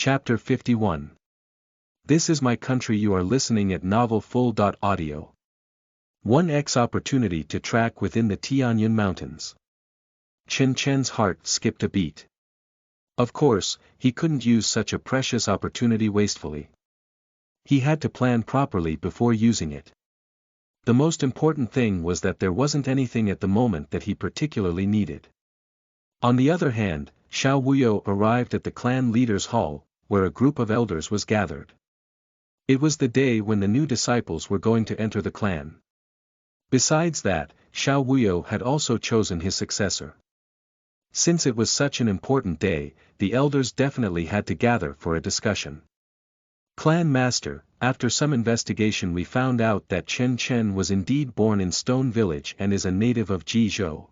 Chapter 51. This is my country. You are listening at Novel Full. Audio. 1x opportunity to track within the Tianyun Mountains. Chen Chen's heart skipped a beat. Of course, he couldn't use such a precious opportunity wastefully. He had to plan properly before using it. The most important thing was that there wasn't anything at the moment that he particularly needed. On the other hand, Xiao Wuyo arrived at the clan leaders' hall, where a group of elders was gathered. It was the day when the new disciples were going to enter the clan. Besides that, Xiao Wuyo had also chosen his successor. Since it was such an important day, the elders definitely had to gather for a discussion. Clan Master, after some investigation we found out that Chen Chen was indeed born in Stone Village and is a native of Jizhou.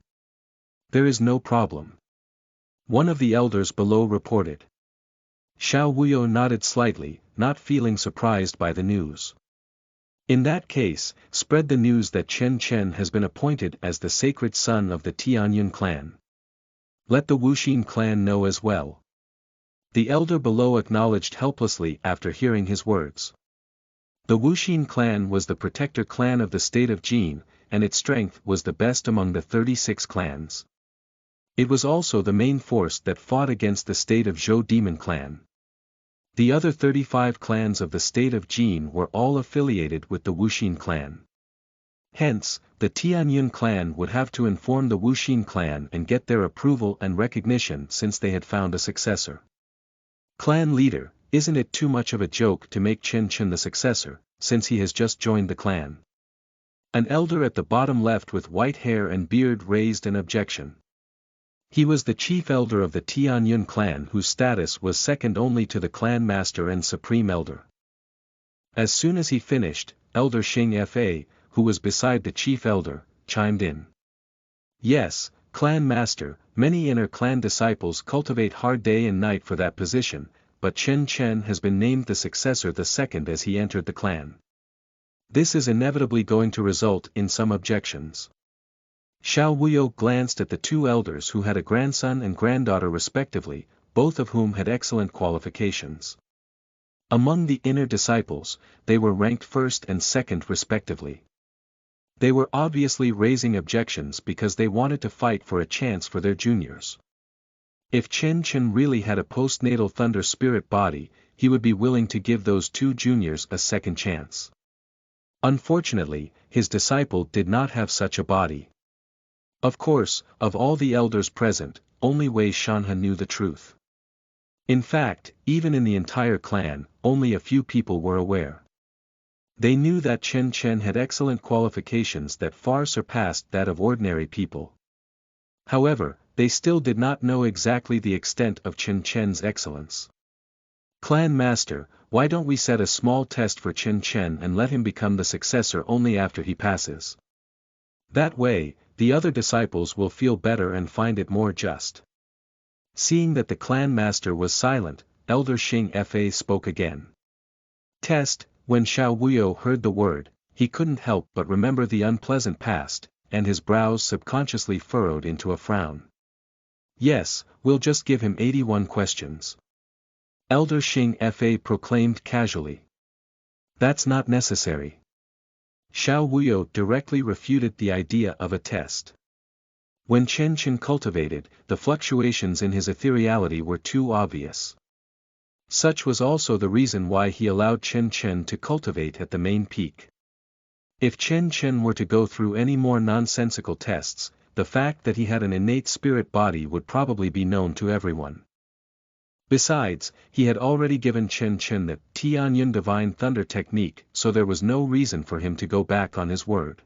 There is no problem. One of the elders below reported. Xiao Wuyo nodded slightly, not feeling surprised by the news. In that case, spread the news that Chen Chen has been appointed as the sacred son of the Tianyun clan. Let the Wuxia clan know as well. The elder below acknowledged helplessly after hearing his words. The Wuxia clan was the protector clan of the state of Jin, and its strength was the best among the 36 clans. It was also the main force that fought against the state of Zhou Demon clan. The other 35 clans of the state of Jin were all affiliated with the Wuxia clan. Hence, the Tianyun clan would have to inform the Wuxia clan and get their approval and recognition since they had found a successor. Clan leader, isn't it too much of a joke to make Chen Chen the successor, since he has just joined the clan? An elder at the bottom left with white hair and beard raised an objection. He was the chief elder of the Tianyun clan whose status was second only to the clan master and supreme elder. As soon as he finished, Elder Xianxia, who was beside the chief elder, chimed in. Yes, clan master, many inner clan disciples cultivate hard day and night for that position, but Chen Chen has been named the successor the second as he entered the clan. This is inevitably going to result in some objections. Xiao Wuyo glanced at the two elders who had a grandson and granddaughter respectively, both of whom had excellent qualifications. Among the inner disciples, they were ranked first and second respectively. They were obviously raising objections because they wanted to fight for a chance for their juniors. If Chen Chen really had a postnatal thunder spirit body, he would be willing to give those two juniors a second chance. Unfortunately, his disciple did not have such a body. Of course, of all the elders present, only Wei Shanhe knew the truth. In fact, even in the entire clan, only a few people were aware. They knew that Chen Chen had excellent qualifications that far surpassed that of ordinary people. However, they still did not know exactly the extent of Chen Chen's excellence. Clan Master, why don't we set a small test for Chen Chen and let him become the successor only after he passes? That way, the other disciples will feel better and find it more just. Seeing that the clan master was silent, Elder Xianxia spoke again. Test. When Xiao Wuyo heard the word, he couldn't help but remember the unpleasant past, and his brows subconsciously furrowed into a frown. Yes, we'll just give him 81 questions. Elder Xianxia proclaimed casually. That's not necessary. Xiao Wuyo directly refuted the idea of a test. When Chen Chen cultivated, the fluctuations in his ethereality were too obvious. Such was also the reason why he allowed Chen Chen to cultivate at the main peak. If Chen Chen were to go through any more nonsensical tests, the fact that he had an innate spirit body would probably be known to everyone. Besides, he had already given Chen Chen the Tianyun Divine Thunder technique, so there was no reason for him to go back on his word.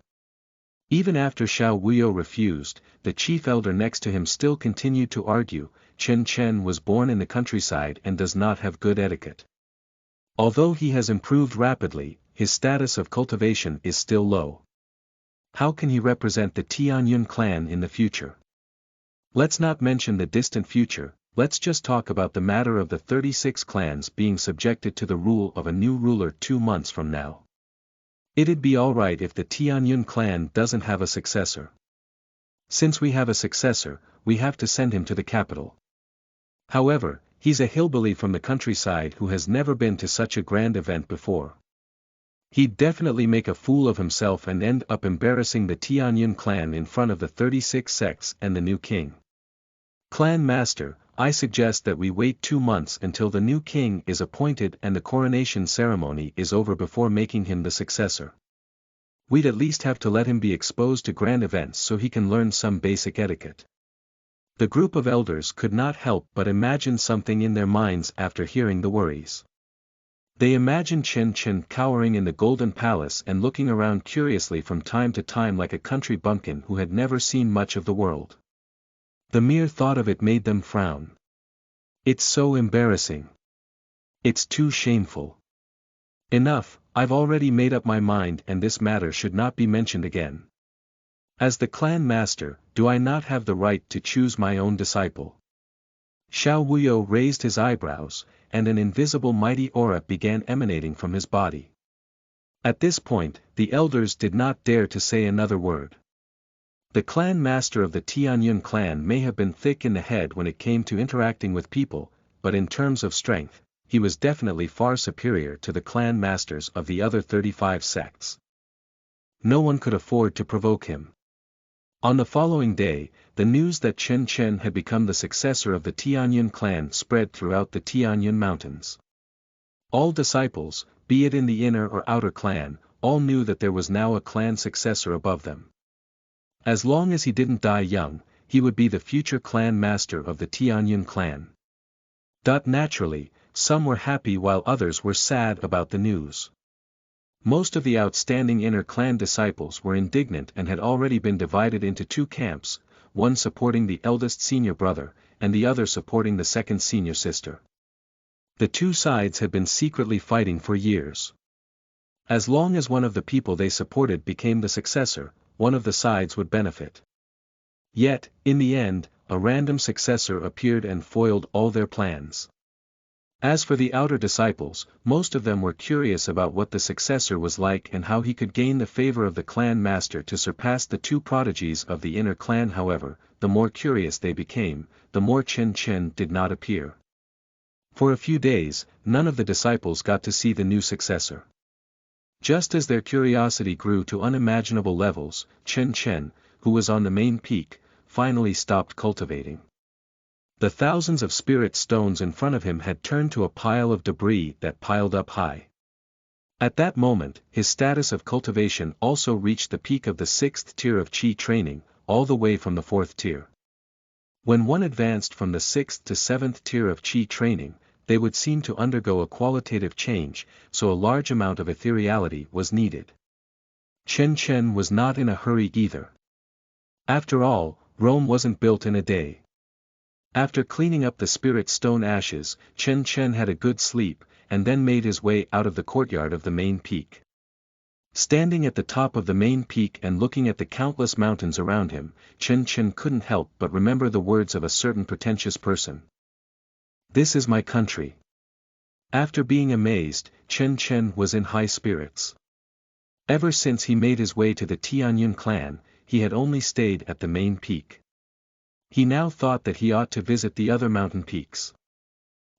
Even after Xiao Wuyo refused, the chief elder next to him still continued to argue, Chen Chen was born in the countryside and does not have good etiquette. Although he has improved rapidly, his status of cultivation is still low. How can he represent the Tianyun clan in the future? Let's not mention the distant future. Let's just talk about the matter of the 36 clans being subjected to the rule of a new ruler 2 months from now. It'd be alright if the Tianyun clan doesn't have a successor. Since we have a successor, we have to send him to the capital. However, He's a hillbilly from the countryside who has never been to such a grand event before. He'd definitely make a fool of himself and end up embarrassing the Tianyun clan in front of the 36 sects and the new king. Clan Master, I suggest that we wait 2 months until the new king is appointed and the coronation ceremony is over before making him the successor. We'd at least have to let him be exposed to grand events so he can learn some basic etiquette. The group of elders could not help but imagine something in their minds after hearing the worries. They imagined Chen cowering in the Golden Palace and looking around curiously from time to time like a country bumpkin who had never seen much of the world. The mere thought of it made them frown. It's so embarrassing. It's too shameful. Enough, I've already made up my mind and this matter should not be mentioned again. As the clan master, do I not have the right to choose my own disciple? Xiao Wuyo raised his eyebrows, and an invisible mighty aura began emanating from his body. At this point, the elders did not dare to say another word. The clan master of the Tianyun clan may have been thick in the head when it came to interacting with people, but in terms of strength, he was definitely far superior to the clan masters of the other 35 sects. No one could afford to provoke him. On the following day, the news that Chen had become the successor of the Tianyun clan spread throughout the Tianyun mountains. All disciples, be it in the inner or outer clan, all knew that there was now a clan successor above them. As long as he didn't die young, he would be the future clan master of the Tianyun clan. Naturally, some were happy while others were sad about the news. Most of the outstanding inner clan disciples were indignant and had already been divided into 2 camps, one supporting the eldest senior brother, and the other supporting the second senior sister. The 2 sides had been secretly fighting for years. As long as one of the people they supported became the successor, one of the sides would benefit. Yet, in the end, a random successor appeared and foiled all their plans. As for the outer disciples, most of them were curious about what the successor was like and how he could gain the favor of the clan master to surpass the 2 prodigies of the inner clan. However, the more curious they became, the more Chen did not appear. For a few days, none of the disciples got to see the new successor. Just as their curiosity grew to unimaginable levels, Chen, who was on the main peak, finally stopped cultivating. The thousands of spirit stones in front of him had turned to a pile of debris that piled up high. At that moment, his status of cultivation also reached the peak of the 6th tier of Qi training, all the way from the 4th tier. When one advanced from the 6th to 7th tier of Qi training, they would seem to undergo a qualitative change, so a large amount of ethereality was needed. Chen was not in a hurry either. After all, Rome wasn't built in a day. After cleaning up the spirit stone ashes, Chen had a good sleep, and then made his way out of the courtyard of the main peak. Standing at the top of the main peak and looking at the countless mountains around him, Chen couldn't help but remember the words of a certain pretentious person. This is my country. After being amazed, Chen was in high spirits. Ever since he made his way to the Tianyun clan, he had only stayed at the main peak. He now thought that he ought to visit the other mountain peaks.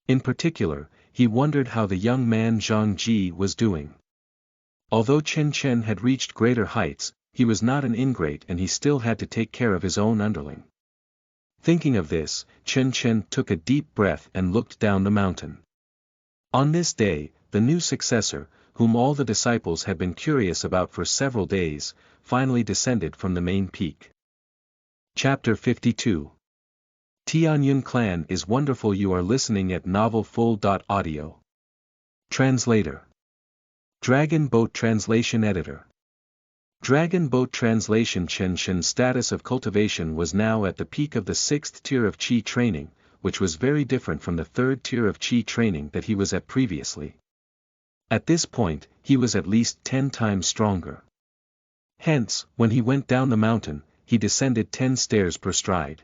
In particular, he wondered how the young man Zhang Ji was doing. Although Chen had reached greater heights, he was not an ingrate and he still had to take care of his own underling. Thinking of this, Chen took a deep breath and looked down the mountain. On this day, the new successor, whom all the disciples had been curious about for several days, finally descended from the main peak. Chapter 52. Tianyun Clan is wonderful. You are listening at novelfull.audio. Translator. Dragon Boat Translation Editor. Dragon Boat Translation. Chen status of cultivation was now at the peak of the 6th tier of Qi training, which was very different from the 3rd tier of Qi training that he was at previously. At this point, he was at least 10 times stronger. Hence, when he went down the mountain, he descended 10 stairs per stride.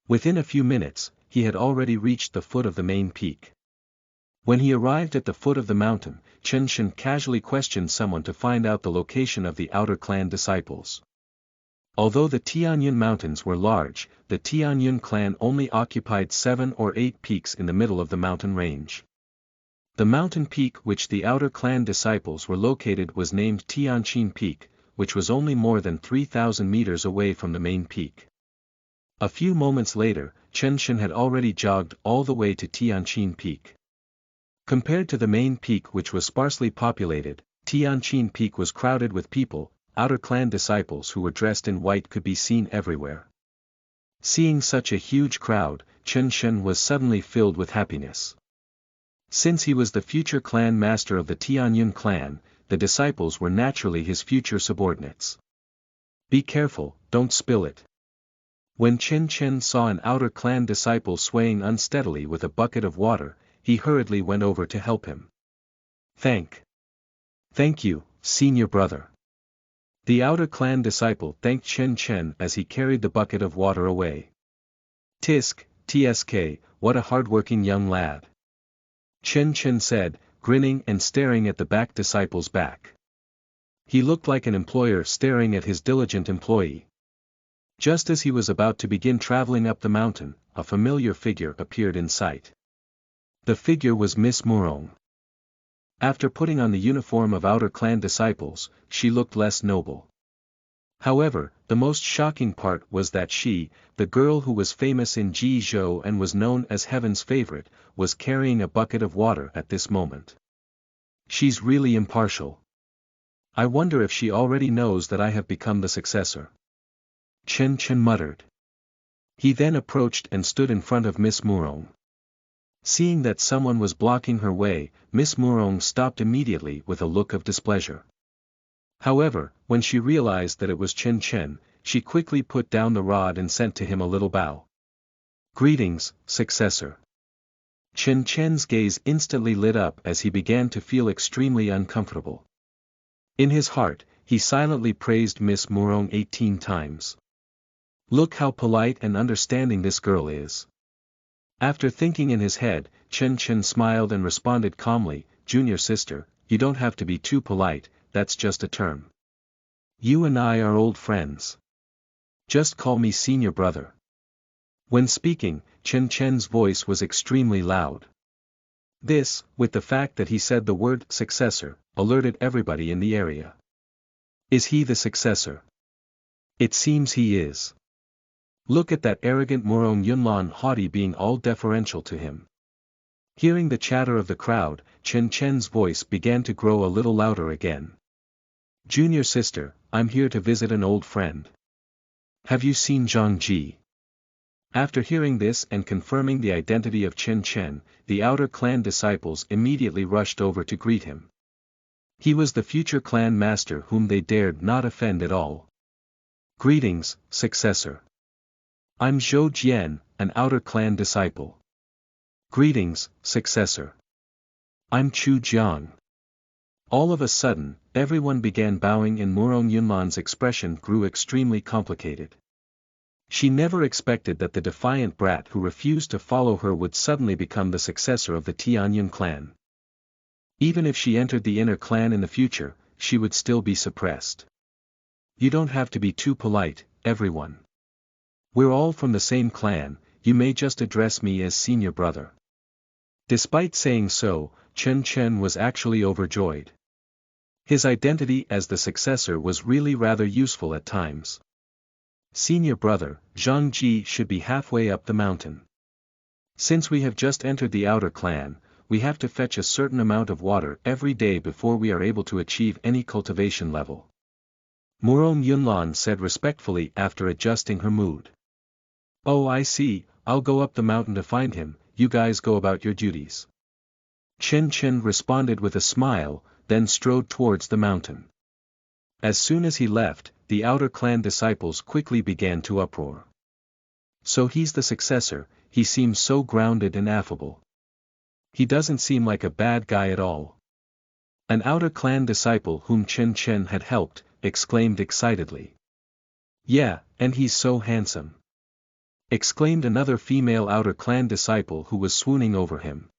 Within a few minutes, he had already reached the foot of the main peak. When he arrived at the foot of the mountain, Chen casually questioned someone to find out the location of the outer clan disciples. Although the Tianyun Mountains were large, the Tianyun clan only occupied 7 or 8 peaks in the middle of the mountain range. The mountain peak which the outer clan disciples were located was named Tianqin Peak, which was only more than 3,000 meters away from the main peak. A few moments later, Xianxia had already jogged all the way to Tianqin Peak. Compared to the main peak which was sparsely populated, Tianqin Peak was crowded with people. Outer clan disciples who were dressed in white could be seen everywhere. Seeing such a huge crowd, Xianxia was suddenly filled with happiness. Since he was the future clan master of the Tianyun clan, the disciples were naturally his future subordinates. Be careful, don't spill it. When Xianxia saw an outer clan disciple swaying unsteadily with a bucket of water, he hurriedly went over to help him. Thank you, senior brother. The outer clan disciple thanked Xianxia as he carried the bucket of water away. Tsk, what a hard-working young lad. Xianxia said, grinning and staring at the back disciple's back. He looked like an employer staring at his diligent employee. Just as he was about to begin traveling up the mountain, a familiar figure appeared in sight. The figure was Miss Murong. After putting on the uniform of outer clan disciples, she looked less noble. However, the most shocking part was that she, the girl who was famous in Jizhou and was known as Heaven's favorite, was carrying a bucket of water at this moment. She's really impartial. I wonder if she already knows that I have become the successor. Xianxia muttered. He then approached and stood in front of Miss Murong. Seeing that someone was blocking her way, Miss Murong stopped immediately with a look of displeasure. However, when she realized that it was Xianxia, she quickly put down the rod and sent to him a little bow. Greetings, successor. Xianxia's gaze instantly lit up as he began to feel extremely uncomfortable. In his heart, he silently praised Miss Murong 18 times. Look how polite and understanding this girl is. After thinking in his head, Xianxia smiled and responded calmly, Junior sister, you don't have to be too polite, that's just a term. You and I are old friends. Just call me senior brother. When speaking, Xianxia's voice was extremely loud. This, with the fact that he said the word successor, alerted everybody in the area. Is he the successor? It seems he is. Look at that arrogant Murong Yunlan haughty being all deferential to him. Hearing the chatter of the crowd, Xianxia's voice began to grow a little louder again. Junior sister, I'm here to visit an old friend. Have you seen Zhang Ji? After hearing this and confirming the identity of Xianxia, the outer clan disciples immediately rushed over to greet him. He was the future clan master whom they dared not offend at all. Greetings, successor. I'm Zhou Jian, an outer clan disciple. Greetings, successor. I'm Chu Jiang. All of a sudden, everyone began bowing and Murong Yunlan's expression grew extremely complicated. She never expected that the defiant brat who refused to follow her would suddenly become the successor of the Tianyun clan. Even if she entered the inner clan in the future, she would still be suppressed. You don't have to be too polite, everyone. We're all from the same clan, you may just address me as senior brother. Despite saying so, Xianxia was actually overjoyed. His identity as the successor was really rather useful at times. Senior brother, Zhang Ji should be halfway up the mountain. Since we have just entered the outer clan, we have to fetch a certain amount of water every day before we are able to achieve any cultivation level. Murong Yunlan said respectfully after adjusting her mood. Oh, I see, I'll go up the mountain to find him, you guys go about your duties. Xianxia responded with a smile, then strode towards the mountain. As soon as he left, the outer clan disciples quickly began to uproar. So he's the successor, he seems so grounded and affable. He doesn't seem like a bad guy at all. An outer clan disciple whom Xianxia had helped, exclaimed excitedly. Yeah, and he's so handsome. Exclaimed another female outer clan disciple who was swooning over him.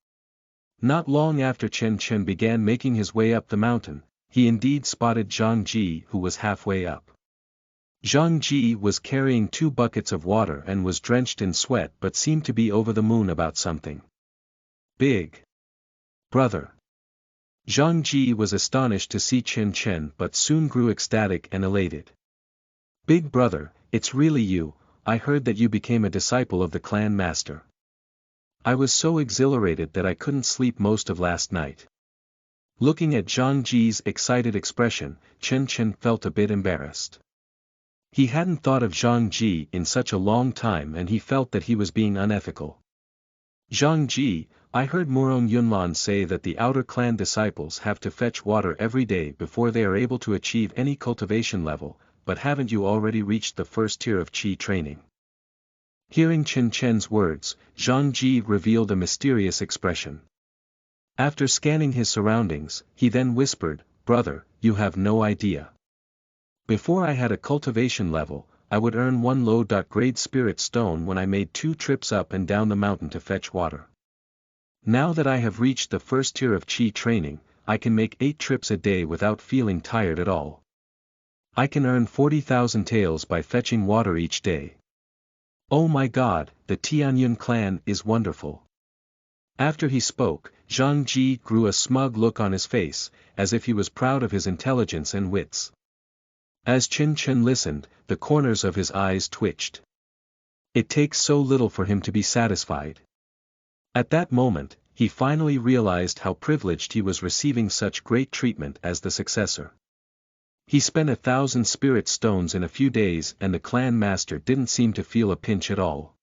Not long after Xianxia began making his way up the mountain, he indeed spotted Zhang Ji who was halfway up. Zhang Ji was carrying 2 buckets of water and was drenched in sweat but seemed to be over the moon about something. Big brother. Zhang Ji was astonished to see Chen Chen but soon grew ecstatic and elated. Big brother, it's really you. I heard that you became a disciple of the clan master. I was so exhilarated that I couldn't sleep most of last night. Looking at Zhang Ji's excited expression, Chen Chen felt a bit embarrassed. He hadn't thought of Zhang Ji in such a long time and he felt that he was being unethical. Zhang Ji, I heard Murong Yunlan say that the outer clan disciples have to fetch water every day before they are able to achieve any cultivation level, but haven't you already reached the first tier of Qi training? Hearing Chen Chen's words, Zhang Ji revealed a mysterious expression. After scanning his surroundings, he then whispered, "Brother, you have no idea. Before I had a cultivation level, I would earn 1 low-grade spirit stone when I made 2 trips up and down the mountain to fetch water. Now that I have reached the first tier of Qi training, I can make 8 trips a day without feeling tired at all. I can earn 40,000 taels by fetching water each day. Oh my god, the Tianyun clan is wonderful." After he spoke, Zhang Ji grew a smug look on his face, as if he was proud of his intelligence and wits. As Chen Chen listened, the corners of his eyes twitched. It takes so little for him to be satisfied. At that moment, he finally realized how privileged he was receiving such great treatment as the successor. He spent 1,000 spirit stones in a few days and the clan master didn't seem to feel a pinch at all.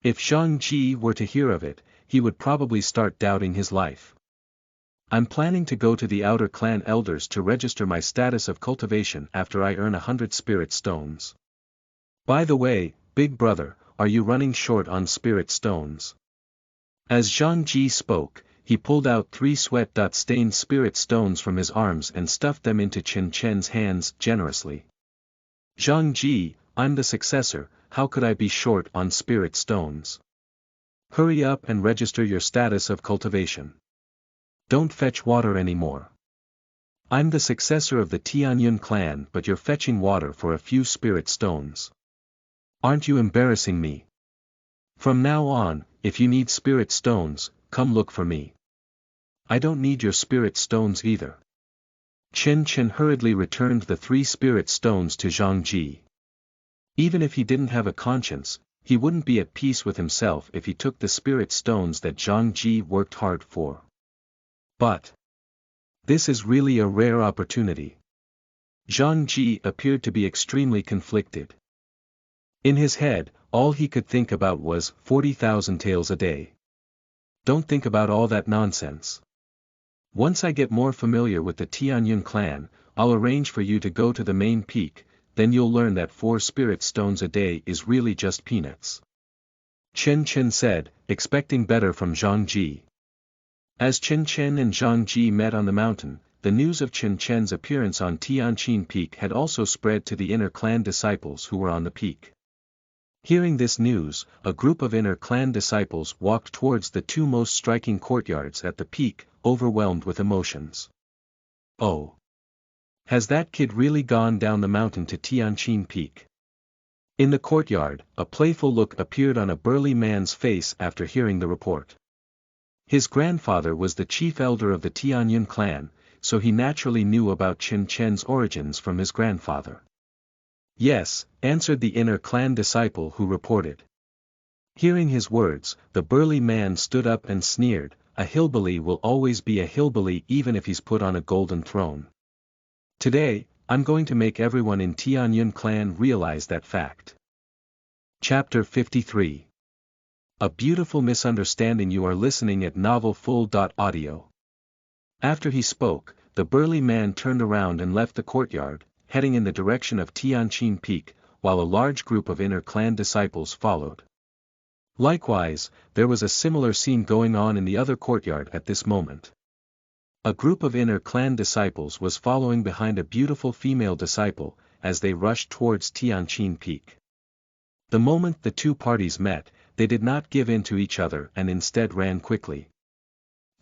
If Zhang Ji were to hear of it, he would probably start doubting his life. I'm planning to go to the outer clan elders to register my status of cultivation after I earn 100 spirit stones. By the way, big brother, are you running short on spirit stones? As Zhang Ji spoke, he pulled out 3 sweat-stained spirit stones from his arms and stuffed them into Chen Chen's hands generously. Zhang Ji, I'm the successor, how could I be short on spirit stones? Hurry up and register your status of cultivation. Don't fetch water anymore. I'm the successor of the Tianyun clan but you're fetching water for a few spirit stones. Aren't you embarrassing me? From now on, if you need spirit stones, come look for me. I don't need your spirit stones either. Chen Chen hurriedly returned the 3 spirit stones to Zhang Ji. Even if he didn't have a conscience, he wouldn't be at peace with himself if he took the spirit stones that Zhang Ji worked hard for. But this is really a rare opportunity. Zhang Ji appeared to be extremely conflicted. In his head, all he could think about was 40,000 taels a day. Don't think about all that nonsense. Once I get more familiar with the Tianyun clan, I'll arrange for you to go to the main peak, then you'll learn that 4 spirit stones a day is really just peanuts. Chen Chen said, expecting better from Zhang Ji. As Chen Chen and Zhang Ji met on the mountain, the news of Chen Chen's appearance on Tianqin Peak had also spread to the inner clan disciples who were on the peak. Hearing this news, a group of inner clan disciples walked towards the 2 most striking courtyards at the peak, overwhelmed with emotions. Oh! Has that kid really gone down the mountain to Tianqin Peak? In the courtyard, a playful look appeared on a burly man's face after hearing the report. His grandfather was the chief elder of the Tianyun clan, so he naturally knew about Chen Chen's origins from his grandfather. Yes, answered the inner clan disciple who reported. Hearing his words, the burly man stood up and sneered, a hillbilly will always be a hillbilly even if he's put on a golden throne. Today, I'm going to make everyone in Tianyun clan realize that fact. Chapter 53. A beautiful misunderstanding. You are listening at novelfull.audio. After he spoke, the burly man turned around and left the courtyard, heading in the direction of Tianqin Peak, while a large group of inner clan disciples followed. Likewise, there was a similar scene going on in the other courtyard at this moment. A group of inner clan disciples was following behind a beautiful female disciple, as they rushed towards Tianqin Peak. The moment the 2 parties met, they did not give in to each other and instead ran quickly.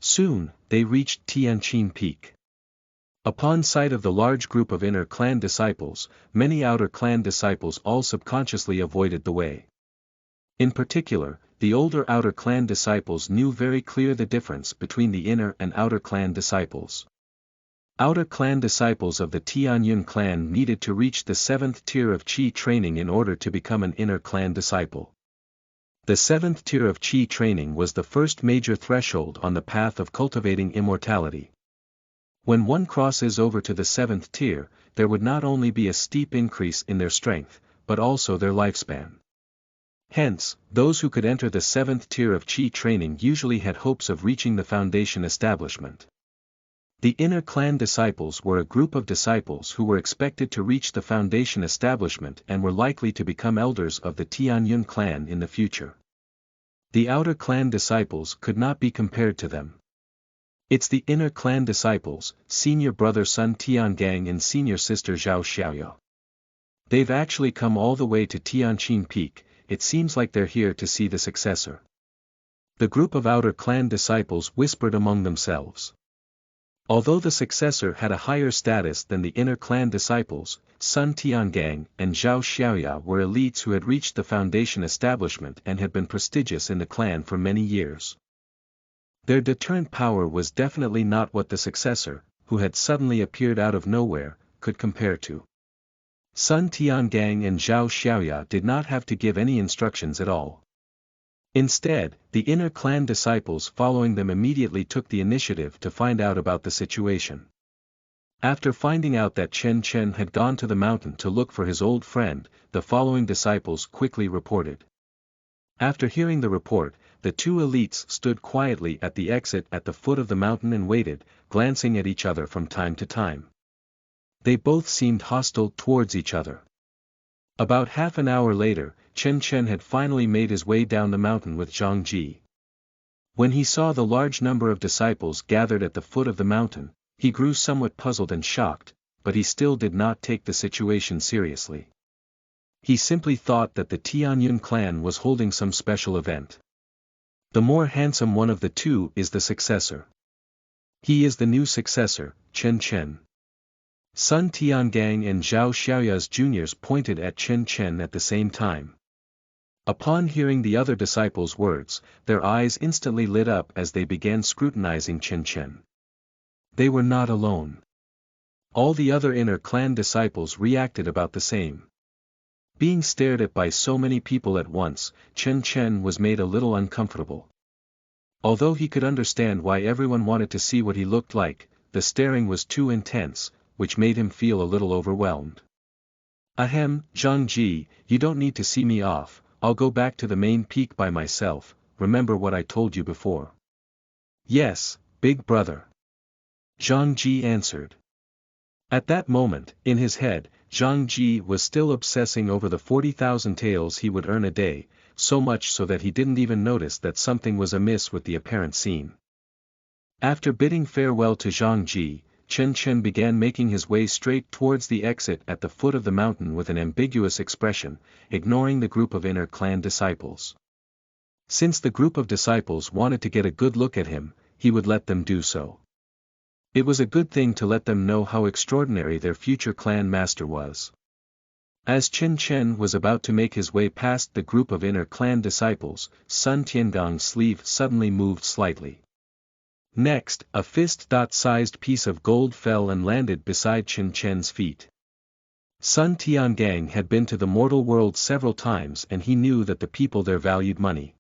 Soon, they reached Tianqin Peak. Upon sight of the large group of inner clan disciples, many outer clan disciples all subconsciously avoided the way. In particular, the older outer clan disciples knew very clear the difference between the inner and outer clan disciples. Outer clan disciples of the Tianyun clan needed to reach the 7th tier of Qi training in order to become an inner clan disciple. The 7th tier of Qi training was the first major threshold on the path of cultivating immortality. When one crosses over to the 7th tier, there would not only be a steep increase in their strength, but also their lifespan. Hence, those who could enter the 7th tier of Qi training usually had hopes of reaching the foundation establishment. The inner clan disciples were a group of disciples who were expected to reach the foundation establishment and were likely to become elders of the Tianyun clan in the future. The outer clan disciples could not be compared to them. It's the inner clan disciples, senior brother Sun Tiangang and senior sister Zhao Xiaoya. They've actually come all the way to Tianqin Peak. It seems like they're here to see the successor. The group of outer clan disciples whispered among themselves. Although the successor had a higher status than the inner clan disciples, Sun Tiangang and Zhao Xiaoya were elites who had reached the foundation establishment and had been prestigious in the clan for many years. Their deterrent power was definitely not what the successor, who had suddenly appeared out of nowhere, could compare to. Sun Tiangang and Zhao Xiaoya did not have to give any instructions at all. Instead, the inner clan disciples following them immediately took the initiative to find out about the situation. After finding out that Chen Chen had gone to the mountain to look for his old friend, the following disciples quickly reported. After hearing the report, the two elites stood quietly at the exit at the foot of the mountain and waited, glancing at each other from time to time. They both seemed hostile towards each other. About half an hour later, Chen Chen had finally made his way down the mountain with Zhang Ji. When he saw the large number of disciples gathered at the foot of the mountain, he grew somewhat puzzled and shocked, but he still did not take the situation seriously. He simply thought that the Tianyun clan was holding some special event. The more handsome one of the two is the successor. He is the new successor, Chen Chen. Sun Tiangang and Zhao Xiaoya's juniors pointed at Chen Chen at the same time. Upon hearing the other disciples' words, their eyes instantly lit up as they began scrutinizing Chen Chen. They were not alone. All the other inner clan disciples reacted about the same. Being stared at by so many people at once, Chen Chen was made a little uncomfortable. Although he could understand why everyone wanted to see what he looked like, the staring was too intense, which made him feel a little overwhelmed. Ahem, Zhang Ji, you don't need to see me off, I'll go back to the main peak by myself, remember what I told you before. Yes, big brother. Zhang Ji answered. At that moment, in his head, Zhang Ji was still obsessing over the 40,000 taels he would earn a day, so much so that he didn't even notice that something was amiss with the apparent scene. After bidding farewell to Zhang Ji, Chen Chen began making his way straight towards the exit at the foot of the mountain with an ambiguous expression, ignoring the group of inner clan disciples. Since the group of disciples wanted to get a good look at him, he would let them do so. It was a good thing to let them know how extraordinary their future clan master was. As Chen Chen was about to make his way past the group of inner clan disciples, Sun Tiangang's sleeve suddenly moved slightly. Next, a fist-sized piece of gold fell and landed beside Chen Chen's feet. Sun Tiangang had been to the mortal world several times and he knew that the people there valued money.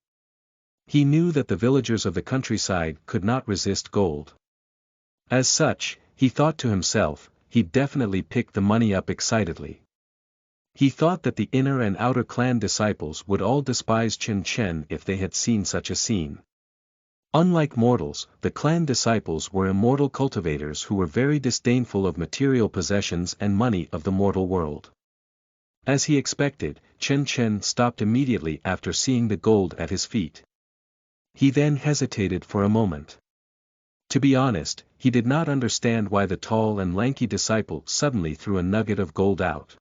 He knew that the villagers of the countryside could not resist gold. As such, he thought to himself, he'd definitely pick the money up excitedly. He thought that the inner and outer clan disciples would all despise Chen Chen if they had seen such a scene. Unlike mortals, the clan disciples were immortal cultivators who were very disdainful of material possessions and money of the mortal world. As he expected, Chen Chen stopped immediately after seeing the gold at his feet. He then hesitated for a moment. To be honest, he did not understand why the tall and lanky disciple suddenly threw a nugget of gold out.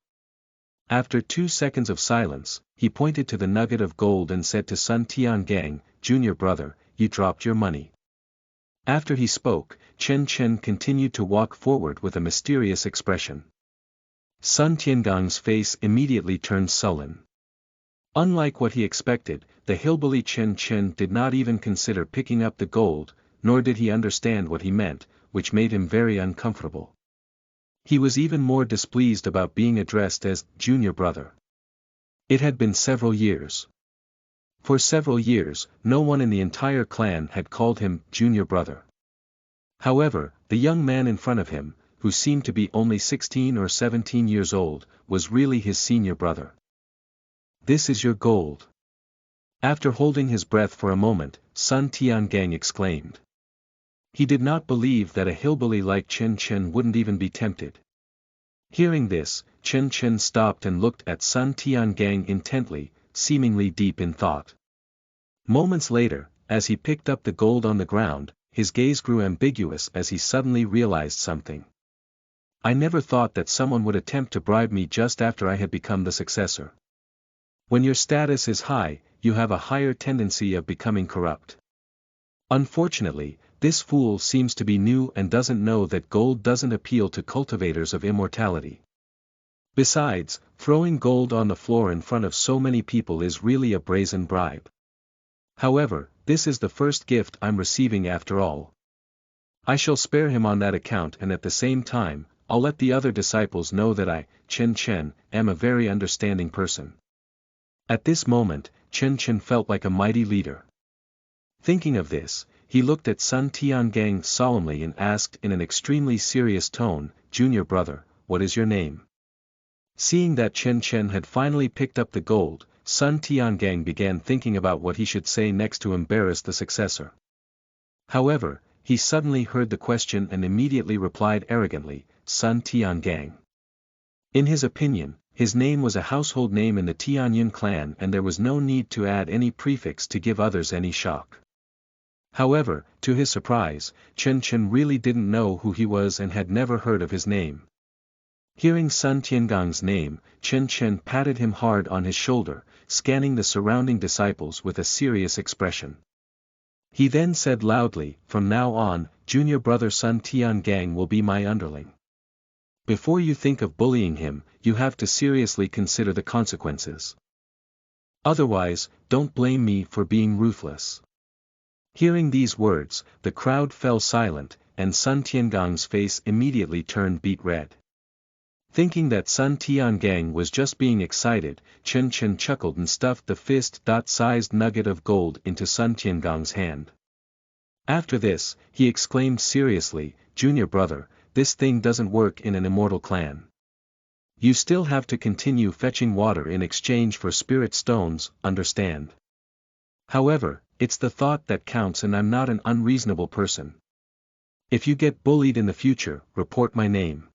After 2 seconds of silence, he pointed to the nugget of gold and said to Sun Tiangang, "Junior brother, you dropped your money." After he spoke, Chen Chen continued to walk forward with a mysterious expression. Sun Tiangong's face immediately turned sullen. Unlike what he expected, the hillbilly Chen Chen did not even consider picking up the gold, nor did he understand what he meant, which made him very uncomfortable. He was even more displeased about being addressed as junior brother. It had been several years. For several years, no one in the entire clan had called him junior brother. However, the young man in front of him, who seemed to be only 16 or 17 years old, was really his senior brother. "This is your gold." After holding his breath for a moment, Sun Tiangang exclaimed. He did not believe that a hillbilly like Chen Chen wouldn't even be tempted. Hearing this, Chen Chen stopped and looked at Sun Tiangang intently, seemingly deep in thought. Moments later, as he picked up the gold on the ground, his gaze grew ambiguous as he suddenly realized something. "I never thought that someone would attempt to bribe me just after I had become the successor. When your status is high, you have a higher tendency of becoming corrupt. Unfortunately, this fool seems to be new and doesn't know that gold doesn't appeal to cultivators of immortality. Besides, throwing gold on the floor in front of so many people is really a brazen bribe. However, this is the first gift I'm receiving after all. I shall spare him on that account, and at the same time, I'll let the other disciples know that I, Chen Chen, am a very understanding person." At this moment, Chen Chen felt like a mighty leader. Thinking of this, he looked at Sun Tiangang solemnly and asked in an extremely serious tone, "Junior brother, what is your name?" Seeing that Chen Chen had finally picked up the gold, Sun Tiangang began thinking about what he should say next to embarrass the successor. However, he suddenly heard the question and immediately replied arrogantly, "Sun Tiangang." In his opinion, his name was a household name in the Tianyun clan and there was no need to add any prefix to give others any shock. However, to his surprise, Chen Chen really didn't know who he was and had never heard of his name. Hearing Sun Tiangong's name, Chen Chen patted him hard on his shoulder, scanning the surrounding disciples with a serious expression. He then said loudly, "From now on, junior brother Sun Tiangang will be my underling. Before you think of bullying him, you have to seriously consider the consequences. Otherwise, don't blame me for being ruthless." Hearing these words, the crowd fell silent, and Sun Tiangong's face immediately turned beet red. Thinking that Sun Tiangang was just being excited, Chen Chen chuckled and stuffed the fist-sized nugget of gold into Sun Tiangong's hand. After this, he exclaimed seriously, "Junior brother, this thing doesn't work in an immortal clan. You still have to continue fetching water in exchange for spirit stones, understand? However, it's the thought that counts and I'm not an unreasonable person. If you get bullied in the future, report my name."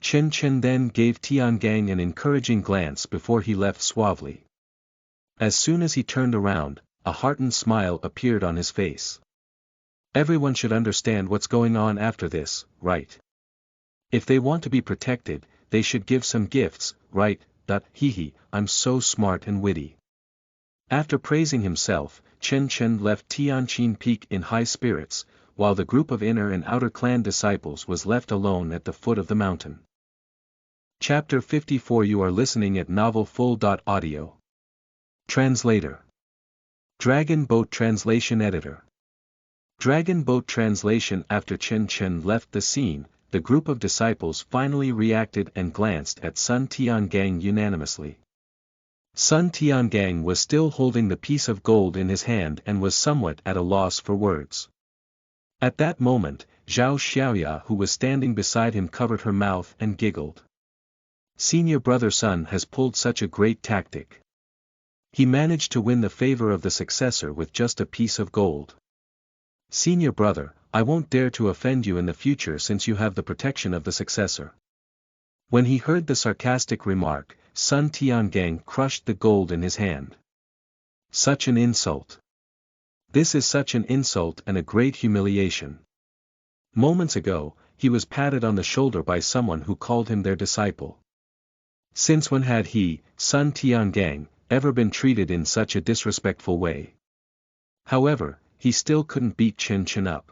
Chen Chen then gave Tiangang an encouraging glance before he left suavely. As soon as he turned around, a heartened smile appeared on his face. Everyone should understand what's going on after this, right? If they want to be protected, they should give some gifts, right? Hee, I'm so smart and witty. After praising himself, Chen Chen left Tianqin Peak in high spirits, while the group of inner and outer clan disciples was left alone at the foot of the mountain. Chapter 54. You are listening at novelfull.audio. Translator. Dragon Boat Translation Editor. Dragon Boat Translation. After Chen Chen left the scene, the group of disciples finally reacted and glanced at Sun Tiangang unanimously. Sun Tiangang was still holding the piece of gold in his hand and was somewhat at a loss for words. At that moment, Xianxia, who was standing beside him, covered her mouth and giggled. Senior brother Sun has pulled such a great tactic. He managed to win the favor of the successor with just a piece of gold. Senior brother, I won't dare to offend you in the future since you have the protection of the successor. When he heard the sarcastic remark, Sun Tiangang crushed the gold in his hand. Such an insult. This is such an insult and a great humiliation. Moments ago, he was patted on the shoulder by someone who called him their disciple. Since when had he, Sun Tiangang, ever been treated in such a disrespectful way? However, he still couldn't beat Chen Chen up.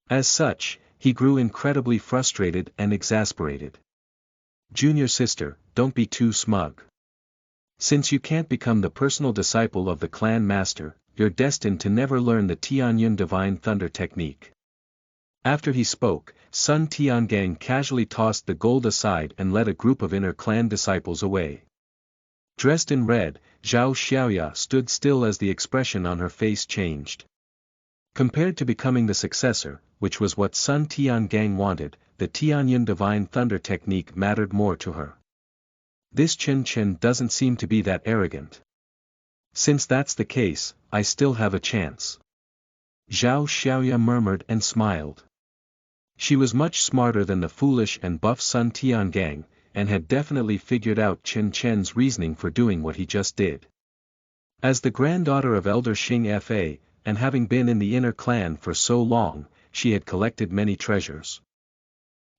As such, he grew incredibly frustrated and exasperated. Junior sister, don't be too smug. Since you can't become the personal disciple of the clan master, you're destined to never learn the Tianyun Divine Thunder technique. After he spoke, Sun Tiangang casually tossed the gold aside and led a group of inner clan disciples away. Dressed in red, Zhao Xiaoya stood still as the expression on her face changed. Compared to becoming the successor, which was what Sun Tiangang wanted, the Tianyun Divine Thunder technique mattered more to her. This Chen doesn't seem to be that arrogant. Since that's the case, I still have a chance. Zhao Xiaoya murmured and smiled. She was much smarter than the foolish and buff Sun Tiangang, and had definitely figured out Chen's reasoning for doing what he just did. As the granddaughter of Elder Xianxia, and having been in the inner clan for so long, she had collected many treasures.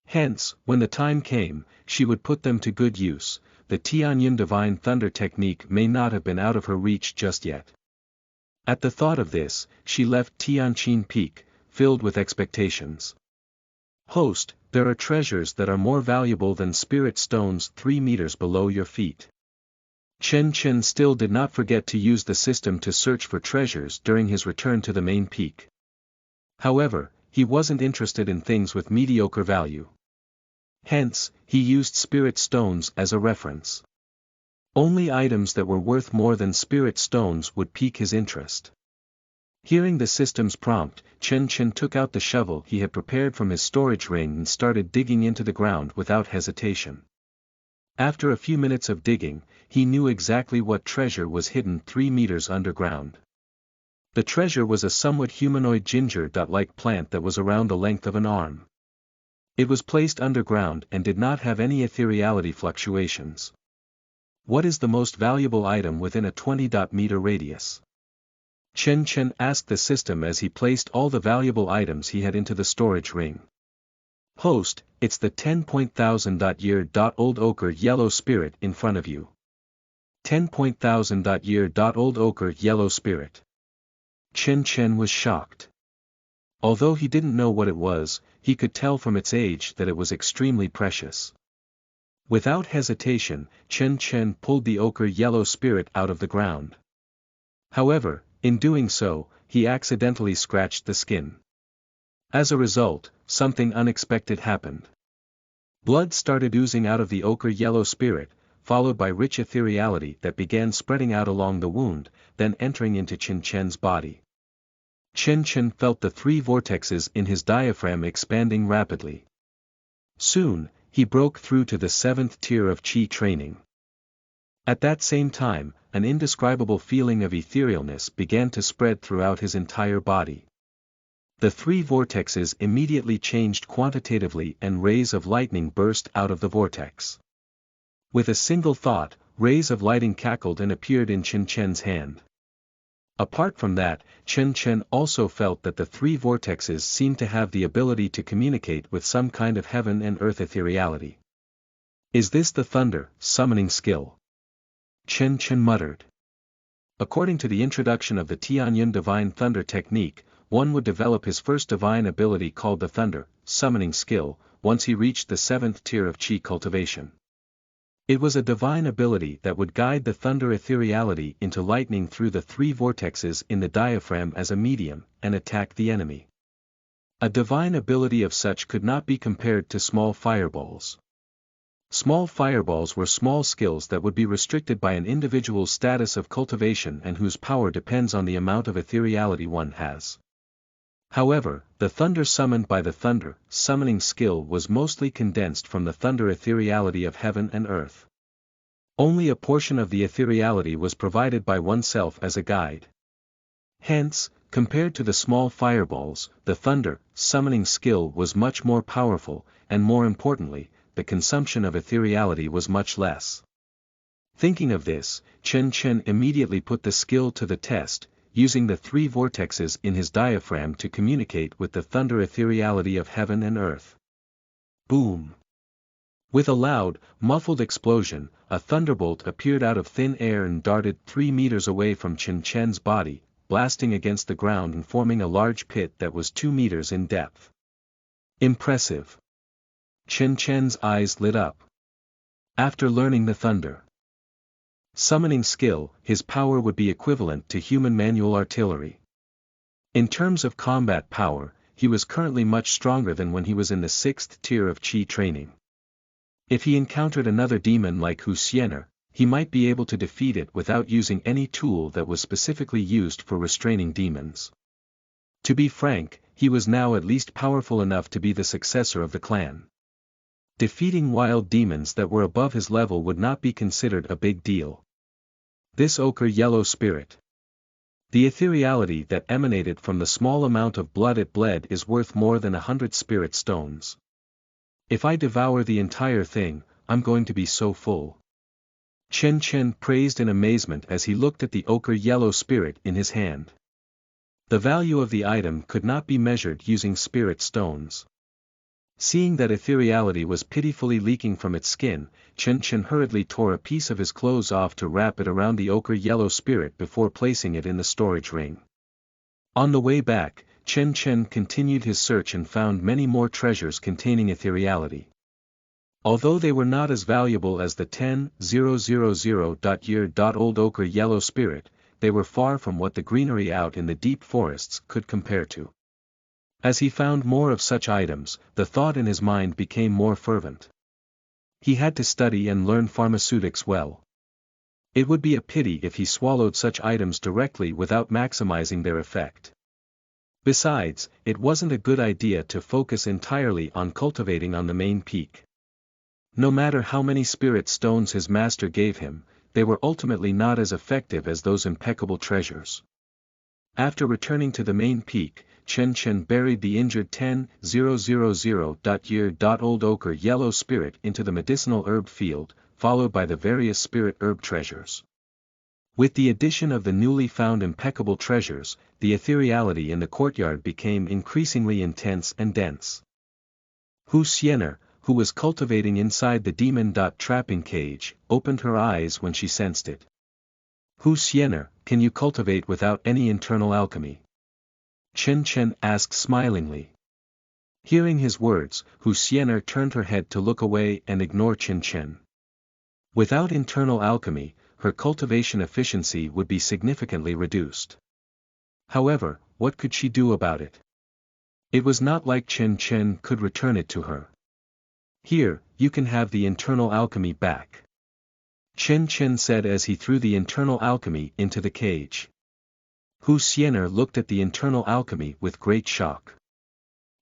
Hence, when the time came, she would put them to good use. The Tianyun Divine Thunder technique may not have been out of her reach just yet. At the thought of this, she left Tianqin Peak, filled with expectations. Host, there are treasures that are more valuable than spirit stones 3 meters below your feet. Chen still did not forget to use the system to search for treasures during his return to the main peak. However, he wasn't interested in things with mediocre value. Hence, he used spirit stones as a reference. Only items that were worth more than spirit stones would pique his interest. Hearing the system's prompt, Chen took out the shovel he had prepared from his storage ring and started digging into the ground without hesitation. After a few minutes of digging, he knew exactly what treasure was hidden 3 meters underground. The treasure was a somewhat humanoid ginger-like plant that was around the length of an arm. It was placed underground and did not have any ethereality fluctuations. What is the most valuable item within a 20-meter radius? Chen asked the system as he placed all the valuable items he had into the storage ring. Host, it's the 10,000-year-old ochre yellow spirit in front of you. 10,000-year-old ochre yellow spirit. Chen was shocked. Although he didn't know what it was, he could tell from its age that it was extremely precious. Without hesitation, Chen pulled the ochre yellow spirit out of the ground. However, in doing so, he accidentally scratched the skin. As a result, something unexpected happened. Blood started oozing out of the ochre yellow spirit, followed by rich ethereality that began spreading out along the wound, then entering into Chen's body. Chen felt the 3 vortexes in his diaphragm expanding rapidly. Soon, he broke through to the 7th tier of Qi training. At that same time, an indescribable feeling of etherealness began to spread throughout his entire body. The 3 vortexes immediately changed quantitatively and rays of lightning burst out of the vortex. With a single thought, rays of lightning cackled and appeared in Chen's hand. Apart from that, Chen also felt that the 3 vortexes seemed to have the ability to communicate with some kind of heaven and earth ethereality. Is this the thunder, summoning skill? Chen muttered. According to the introduction of the Tianyun Divine Thunder technique, one would develop his first divine ability called the thunder, summoning skill, once he reached the 7th tier of Qi cultivation. It was a divine ability that would guide the thunder ethereality into lightning through the 3 vortexes in the diaphragm as a medium, and attack the enemy. A divine ability of such could not be compared to small fireballs. Small fireballs were small skills that would be restricted by an individual's status of cultivation and whose power depends on the amount of ethereality one has. However, the thunder summoned by the thunder, summoning skill was mostly condensed from the thunder ethereality of heaven and earth. Only a portion of the ethereality was provided by oneself as a guide. Hence, compared to the small fireballs, the thunder, summoning skill was much more powerful, and more importantly, the consumption of ethereality was much less. Thinking of this, Chen immediately put the skill to the test, using the 3 vortexes in his diaphragm to communicate with the thunder ethereality of heaven and earth. Boom! With a loud, muffled explosion, a thunderbolt appeared out of thin air and darted 3 meters away from Chen's body, blasting against the ground and forming a large pit that was 2 meters in depth. Impressive. Xianxia's eyes lit up. After learning the thunder summoning skill, his power would be equivalent to human manual artillery. In terms of combat power, he was currently much stronger than when he was in the 6th tier of Qi training. If he encountered another demon like Wuxia, he might be able to defeat it without using any tool that was specifically used for restraining demons. To be frank, he was now at least powerful enough to be the successor of the clan. Defeating wild demons that were above his level would not be considered a big deal. This ochre yellow spirit. The ethereality that emanated from the small amount of blood it bled is worth more than 100 spirit stones. If I devour the entire thing, I'm going to be so full. Xianxia praised in amazement as he looked at the ochre yellow spirit in his hand. The value of the item could not be measured using spirit stones. Seeing that ethereality was pitifully leaking from its skin, Xianxia hurriedly tore a piece of his clothes off to wrap it around the ochre yellow spirit before placing it in the storage ring. On the way back, Xianxia continued his search and found many more treasures containing ethereality. Although they were not as valuable as the 10,000.year.old ochre yellow spirit, they were far from what the greenery out in the deep forests could compare to. As he found more of such items, the thought in his mind became more fervent. He had to study and learn pharmaceutics well. It would be a pity if he swallowed such items directly without maximizing their effect. Besides, it wasn't a good idea to focus entirely on cultivating on the main peak. No matter how many spirit stones his master gave him, they were ultimately not as effective as those impeccable treasures. After returning to the main peak, Xianxia buried the injured 10,000.year.old ochre yellow spirit into the medicinal herb field, followed by the various spirit herb treasures. With the addition of the newly found impeccable treasures, the ethereality in the courtyard became increasingly intense and dense. Wuxia, who was cultivating inside the demon trapping cage, opened her eyes when she sensed it. Wuxia, can you cultivate without any internal alchemy? Xianxia asked smilingly. Hearing his words, Wuxia turned her head to look away and ignore Xianxia. Without internal alchemy, her cultivation efficiency would be significantly reduced. However, what could she do about it? It was not like Xianxia could return it to her. Here, you can have the internal alchemy back. Xianxia said as he threw the internal alchemy into the cage. Wuxia looked at the internal alchemy with great shock.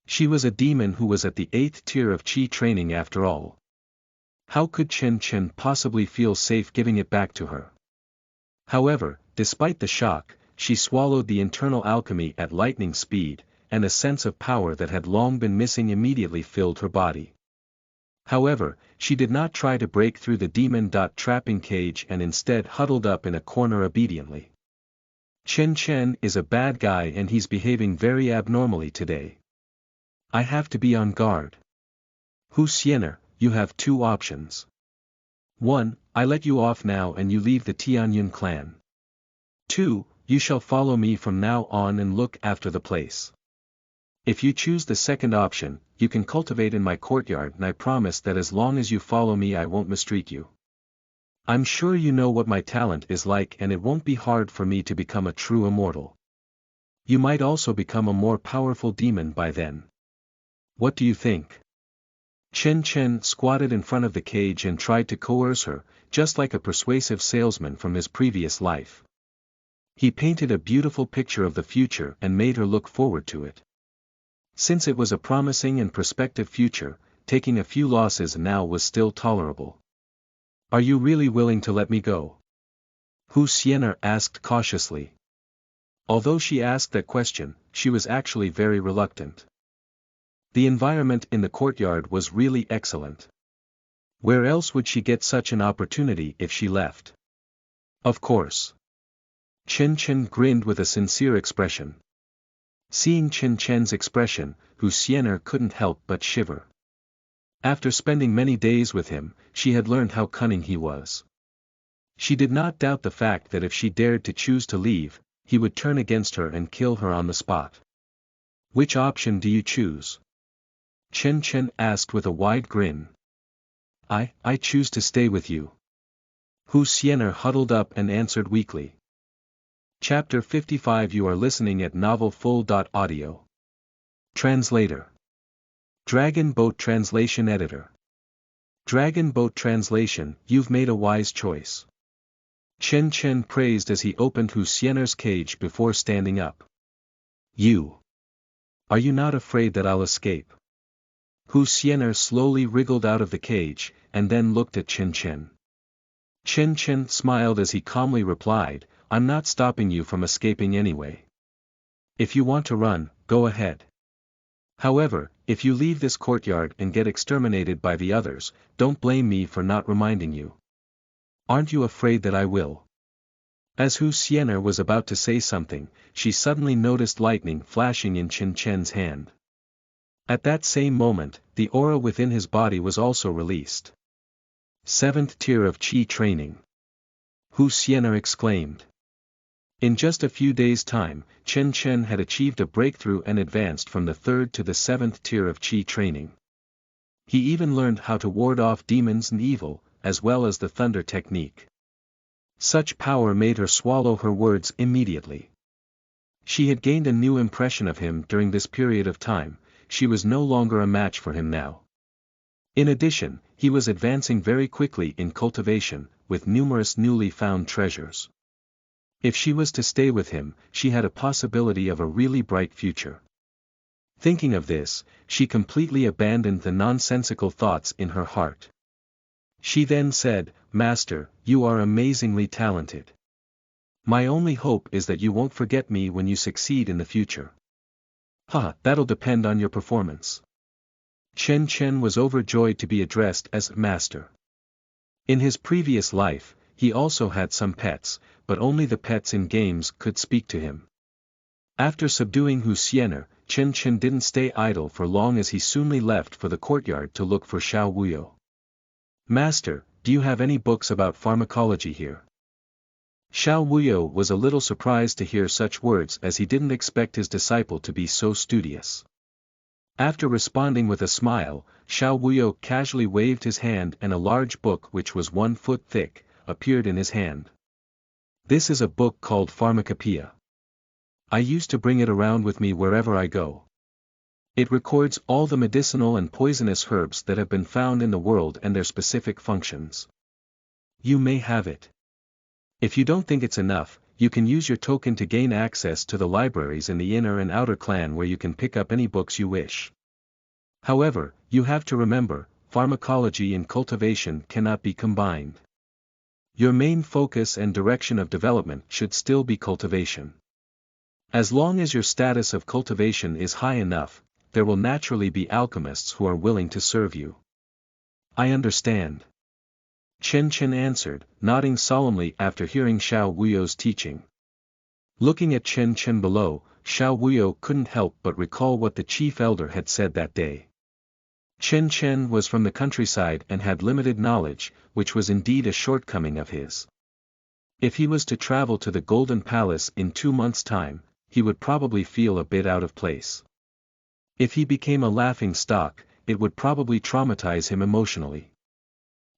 She was a demon who was at the 8th tier of Qi training after all. How could Xianxia possibly feel safe giving it back to her? However, despite the shock, she swallowed the internal alchemy at lightning speed, and a sense of power that had long been missing immediately filled her body. However, she did not try to break through the demon trapping cage and instead huddled up in a corner obediently. Xianxia is a bad guy and he's behaving very abnormally today. I have to be on guard. Wuxia, you have two options. 1. I let you off now and you leave the Tianyun clan. 2. You shall follow me from now on and look after the place. If you choose the second option, you can cultivate in my courtyard and I promise that as long as you follow me I won't mistreat you. I'm sure you know what my talent is like and it won't be hard for me to become a true immortal. You might also become a more powerful demon by then. What do you think? Xianxia squatted in front of the cage and tried to coerce her, just like a persuasive salesman from his previous life. He painted a beautiful picture of the future and made her look forward to it. Since it was a promising and prospective future, taking a few losses now was still tolerable. Are you really willing to let me go? Wuxia asked cautiously. Although she asked that question, she was actually very reluctant. The environment in the courtyard was really excellent. Where else would she get such an opportunity if she left? Of course. Xianxia grinned with a sincere expression. Seeing Xianxia's expression, Wuxia couldn't help but shiver. After spending many days with him, she had learned how cunning he was. She did not doubt the fact that if she dared to choose to leave, he would turn against her and kill her on the spot. Which option do you choose? Chen asked with a wide grin. I choose to stay with you. Xianxia huddled up and answered weakly. Chapter 55. You are listening at novelfull.audio. Translator. Dragon Boat Translation Editor. Dragon Boat Translation. You've made a wise choice. Chen praised as he opened Xianxia's cage before standing up. Are you not afraid that I'll escape? Xianxia slowly wriggled out of the cage, and then looked at Chen. Chen smiled as he calmly replied, I'm not stopping you from escaping anyway. If you want to run, go ahead. However, if you leave this courtyard and get exterminated by the others, don't blame me for not reminding you. Aren't you afraid that I will? As Xianxia was about to say something, she suddenly noticed lightning flashing in Chen's hand. At that same moment, the aura within his body was also released. 7th tier of Qi training. Xianxia exclaimed. In just a few days' time, Chen had achieved a breakthrough and advanced from the 3rd to the 7th tier of Qi training. He even learned how to ward off demons and evil, as well as the thunder technique. Such power made her swallow her words immediately. She had gained a new impression of him during this period of time. She was no longer a match for him now. In addition, he was advancing very quickly in cultivation, with numerous newly found treasures. If she was to stay with him, she had a possibility of a really bright future. Thinking of this, she completely abandoned the nonsensical thoughts in her heart. She then said, Master, you are amazingly talented. My only hope is that you won't forget me when you succeed in the future. That'll depend on your performance. Chen was overjoyed to be addressed as Master. In his previous life, he also had some pets, but only the pets in games could speak to him. After subduing Xianxia, Chen didn't stay idle for long as he soonly left for the courtyard to look for Wuxia. Master, do you have any books about pharmacology here? Wuxia was a little surprised to hear such words as he didn't expect his disciple to be so studious. After responding with a smile, Wuxia casually waved his hand and a large book which was 1 foot thick, appeared in his hand. This is a book called Pharmacopoeia. I used to bring it around with me wherever I go. It records all the medicinal and poisonous herbs that have been found in the world and their specific functions. You may have it. If you don't think it's enough, you can use your token to gain access to the libraries in the inner and outer clan where you can pick up any books you wish. However, you have to remember, pharmacology and cultivation cannot be combined. Your main focus and direction of development should still be cultivation. As long as your status of cultivation is high enough, there will naturally be alchemists who are willing to serve you. I understand. Chen answered, nodding solemnly after hearing Wuxia's teaching. Looking at Chen below, Wuxia couldn't help but recall what the chief elder had said that day. Chen was from the countryside and had limited knowledge, which was indeed a shortcoming of his. If he was to travel to the Golden Palace in 2 months' time, he would probably feel a bit out of place. If he became a laughing stock, it would probably traumatize him emotionally.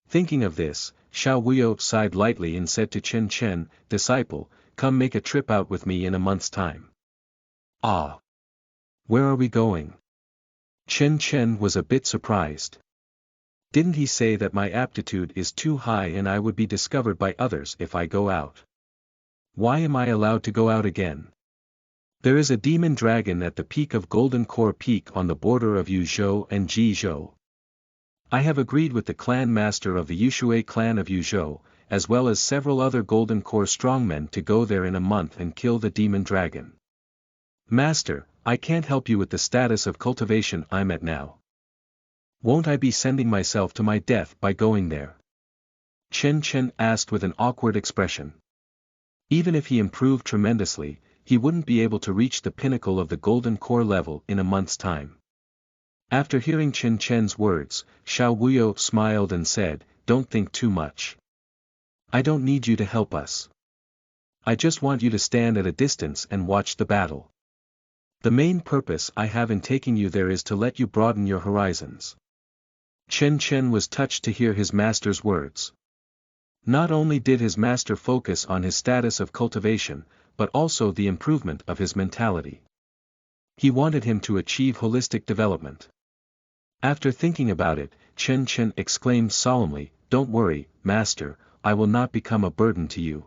Thinking of this, Wuxia sighed lightly and said to Chen, Disciple, come make a trip out with me in a month's time. Ah! Where are we going? Chen was a bit surprised. Didn't he say that my aptitude is too high and I would be discovered by others if I go out? Why am I allowed to go out again? There is a demon dragon at the peak of Golden Core Peak on the border of Yuzhou and Jizhou. I have agreed with the clan master of the Yushui clan of Yuzhou, as well as several other Golden Core strongmen to go there in a month and kill the demon dragon. Master, I can't help you with the status of cultivation I'm at now. Won't I be sending myself to my death by going there? Chen asked with an awkward expression. Even if he improved tremendously, he wouldn't be able to reach the pinnacle of the Golden Core level in a month's time. After hearing Chen's words, Wuxia smiled and said, Don't think too much. I don't need you to help us. I just want you to stand at a distance and watch the battle. The main purpose I have in taking you there is to let you broaden your horizons. Chen was touched to hear his master's words. Not only did his master focus on his status of cultivation, but also the improvement of his mentality. He wanted him to achieve holistic development. After thinking about it, Chen exclaimed solemnly, "Don't worry, master, I will not become a burden to you."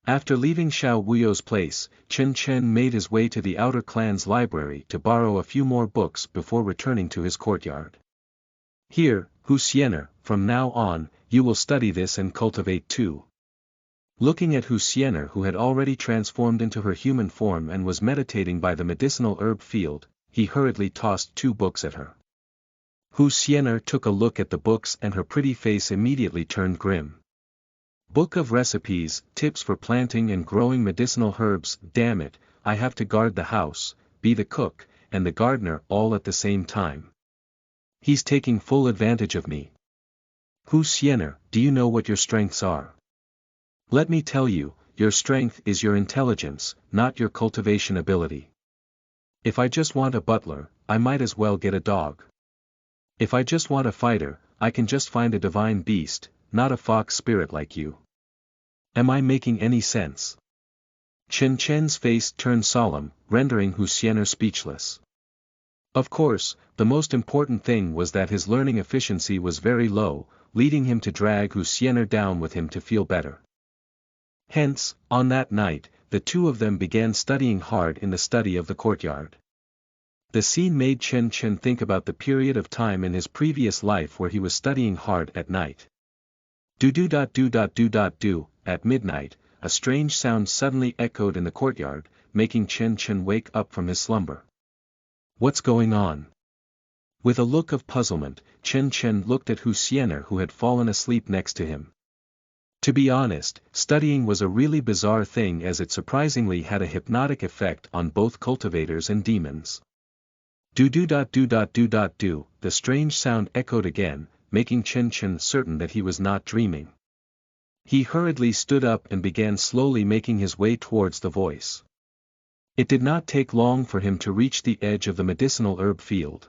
After leaving Xiao Wuyo's place, Chen made his way to the outer clan's library to borrow a few more books before returning to his courtyard. "Here, Wuxia, from now on, you will study this and cultivate too." Looking at Wuxia, who had already transformed into her human form and was meditating by the medicinal herb field, he hurriedly tossed 2 books at her. Wuxia took a look at the books and her pretty face immediately turned grim. "Book of recipes, tips for planting and growing medicinal herbs, damn it, I have to guard the house, be the cook, and the gardener all at the same time. He's taking full advantage of me. Wuxia, do you know what your strengths are? Let me tell you, your strength is your intelligence, not your cultivation ability. If I just want a butler, I might as well get a dog. If I just want a fighter, I can just find a divine beast, not a fox spirit like you. Am I making any sense?" Chen's face turned solemn, rendering Wuxia speechless. Of course, the most important thing was that his learning efficiency was very low, leading him to drag Wuxia down with him to feel better. Hence, on that night, the 2 of them began studying hard in the study of the courtyard. The scene made Chen think about the period of time in his previous life where he was studying hard at night. Do. At midnight, a strange sound suddenly echoed in the courtyard, making Chen wake up from his slumber. "What's going on?" With a look of puzzlement, Chen looked at Wuxia who had fallen asleep next to him. To be honest, studying was a really bizarre thing as it surprisingly had a hypnotic effect on both cultivators and demons. Do. The strange sound echoed again, making Chen certain that he was not dreaming. He hurriedly stood up and began slowly making his way towards the voice. It did not take long for him to reach the edge of the medicinal herb field.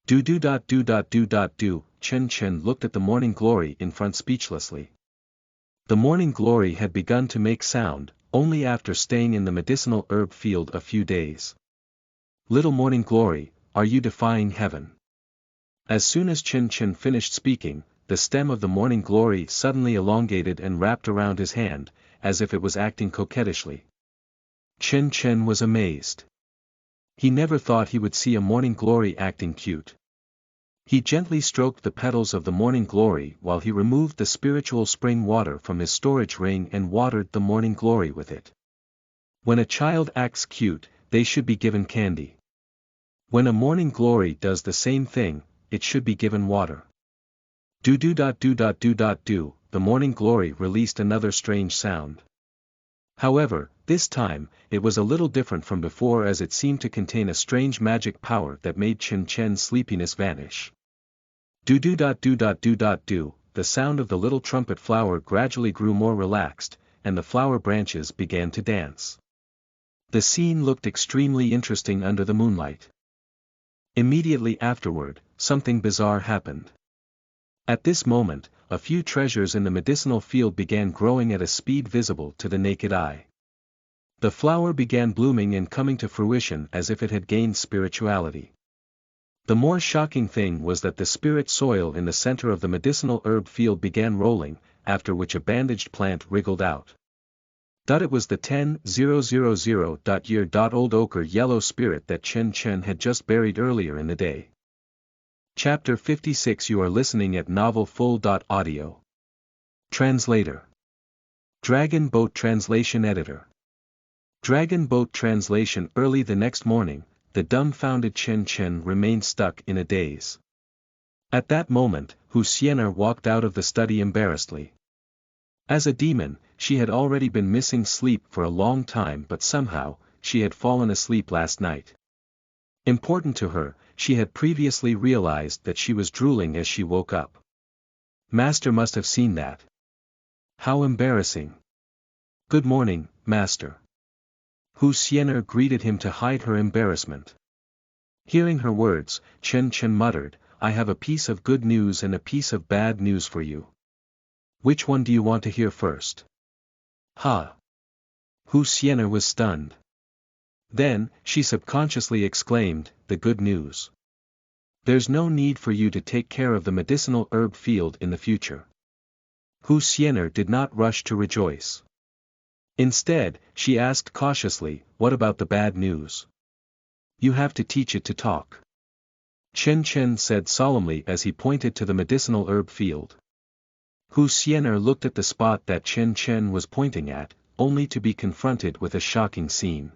Do. Chen looked at the morning glory in front speechlessly. The morning glory had begun to make sound, only after staying in the medicinal herb field a few days. "Little morning glory, are you defying heaven?" As soon as Chen finished speaking, the stem of the morning glory suddenly elongated and wrapped around his hand, as if it was acting coquettishly. Chen was amazed. He never thought he would see a morning glory acting cute. He gently stroked the petals of the morning glory while he removed the spiritual spring water from his storage ring and watered the morning glory with it. When a child acts cute, they should be given candy. When a morning glory does the same thing, it should be given water. Do. The morning glory released another strange sound. However, this time, it was a little different from before as it seemed to contain a strange magic power that made Chen's sleepiness vanish. Do. The sound of the little trumpet flower gradually grew more relaxed, and the flower branches began to dance. The scene looked extremely interesting under the moonlight. Immediately afterward, something bizarre happened. At this moment, a few treasures in the medicinal field began growing at a speed visible to the naked eye. The flower began blooming and coming to fruition as if it had gained spirituality. The more shocking thing was that the spirit soil in the center of the medicinal herb field began rolling, after which a bandaged plant wriggled out. It was the 10,000-year-old ochre yellow spirit that Chen had just buried earlier in the day. Chapter 56. You are listening at novelfull.audio. Translator. Dragon Boat Translation Editor. Dragon Boat Translation. Early the next morning, the dumbfounded Chen remained stuck in a daze. At that moment, Wuxia walked out of the study embarrassedly. As a demon, she had already been missing sleep for a long time, but somehow, she had fallen asleep last night. Important to her, she had previously realized that she was drooling as she woke up. Master must have seen that. How embarrassing. Good morning, Master. Hu Xian'er greeted him to hide her embarrassment. Hearing her words, Chen Chen muttered, I have a piece of good news and a piece of bad news for you. Which one do you want to hear first? Ha! Hu Xian'er was stunned. Then, she subconsciously exclaimed, the good news. There's no need for you to take care of the medicinal herb field in the future. Hu Xian'er did not rush to rejoice. Instead, she asked cautiously, what about the bad news? You have to teach it to talk. Chen Chen said solemnly as he pointed to the medicinal herb field. Hu Xian'er looked at the spot that Chen Chen was pointing at, only to be confronted with a shocking scene.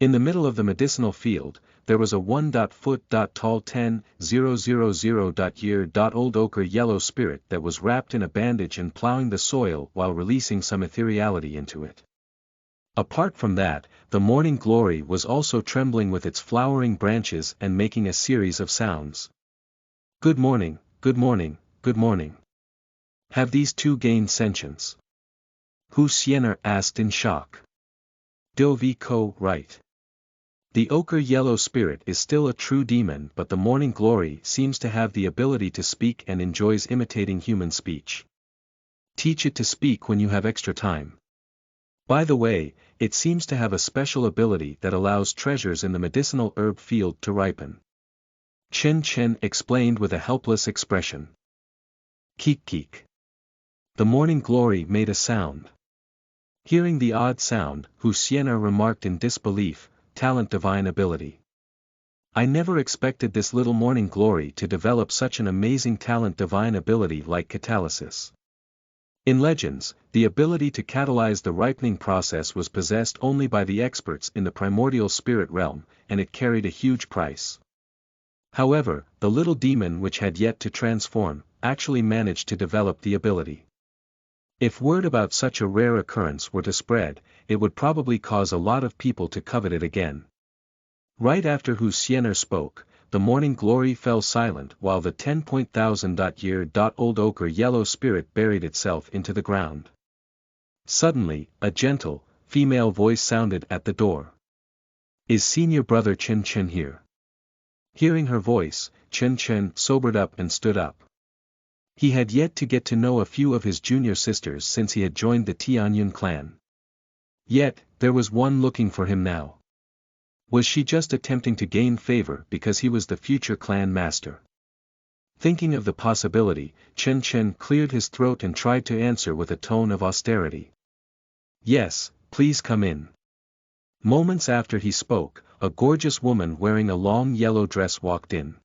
In the middle of the medicinal field, there was a 1-foot-tall 10,000-year-old ochre yellow spirit that was wrapped in a bandage and plowing the soil while releasing some ethereality into it. Apart from that, the morning glory was also trembling with its flowering branches and making a series of sounds. Good morning, good morning, good morning. Have these two gained sentience? Hu Xian'er asked in shock. Do vi ko right. The ochre yellow spirit is still a true demon, but the morning glory seems to have the ability to speak and enjoys imitating human speech. Teach it to speak when you have extra time. By the way, it seems to have a special ability that allows treasures in the medicinal herb field to ripen. Chen Chen explained with a helpless expression. Keek keek. The morning glory made a sound. Hearing the odd sound, Hu Xian'er remarked in disbelief, talent divine ability. I never expected this little morning glory to develop such an amazing talent divine ability like catalysis. In legends, the ability to catalyze the ripening process was possessed only by the experts in the primordial spirit realm, and it carried a huge price. However, the little demon which had yet to transform, actually managed to develop the ability. If word about such a rare occurrence were to spread, it would probably cause a lot of people to covet it again. Right after Hu Xian'er spoke, the morning glory fell silent while the 10,000-year-old ochre yellow spirit buried itself into the ground. Suddenly, a gentle, female voice sounded at the door. Is senior brother Chen Chen here? Hearing her voice, Chen Chen sobered up and stood up. He had yet to get to know a few of his junior sisters since he had joined the Tianyun clan. Yet, there was one looking for him now. Was she just attempting to gain favor because he was the future clan master? Thinking of the possibility, Chen Chen cleared his throat and tried to answer with a tone of austerity. Yes, please come in. Moments after he spoke, a gorgeous woman wearing a long yellow dress walked in.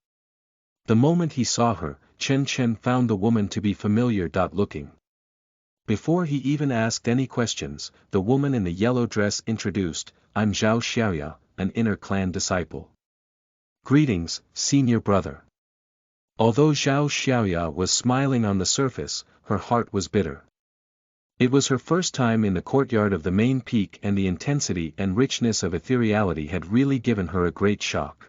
The moment he saw her, Chen Chen found the woman to be familiar looking. Before he even asked any questions, the woman in the yellow dress introduced, I'm Xianxia, an inner clan disciple. Greetings, senior brother. Although Xianxia was smiling on the surface, her heart was bitter. It was her first time in the courtyard of the main peak and the intensity and richness of ethereality had really given her a great shock.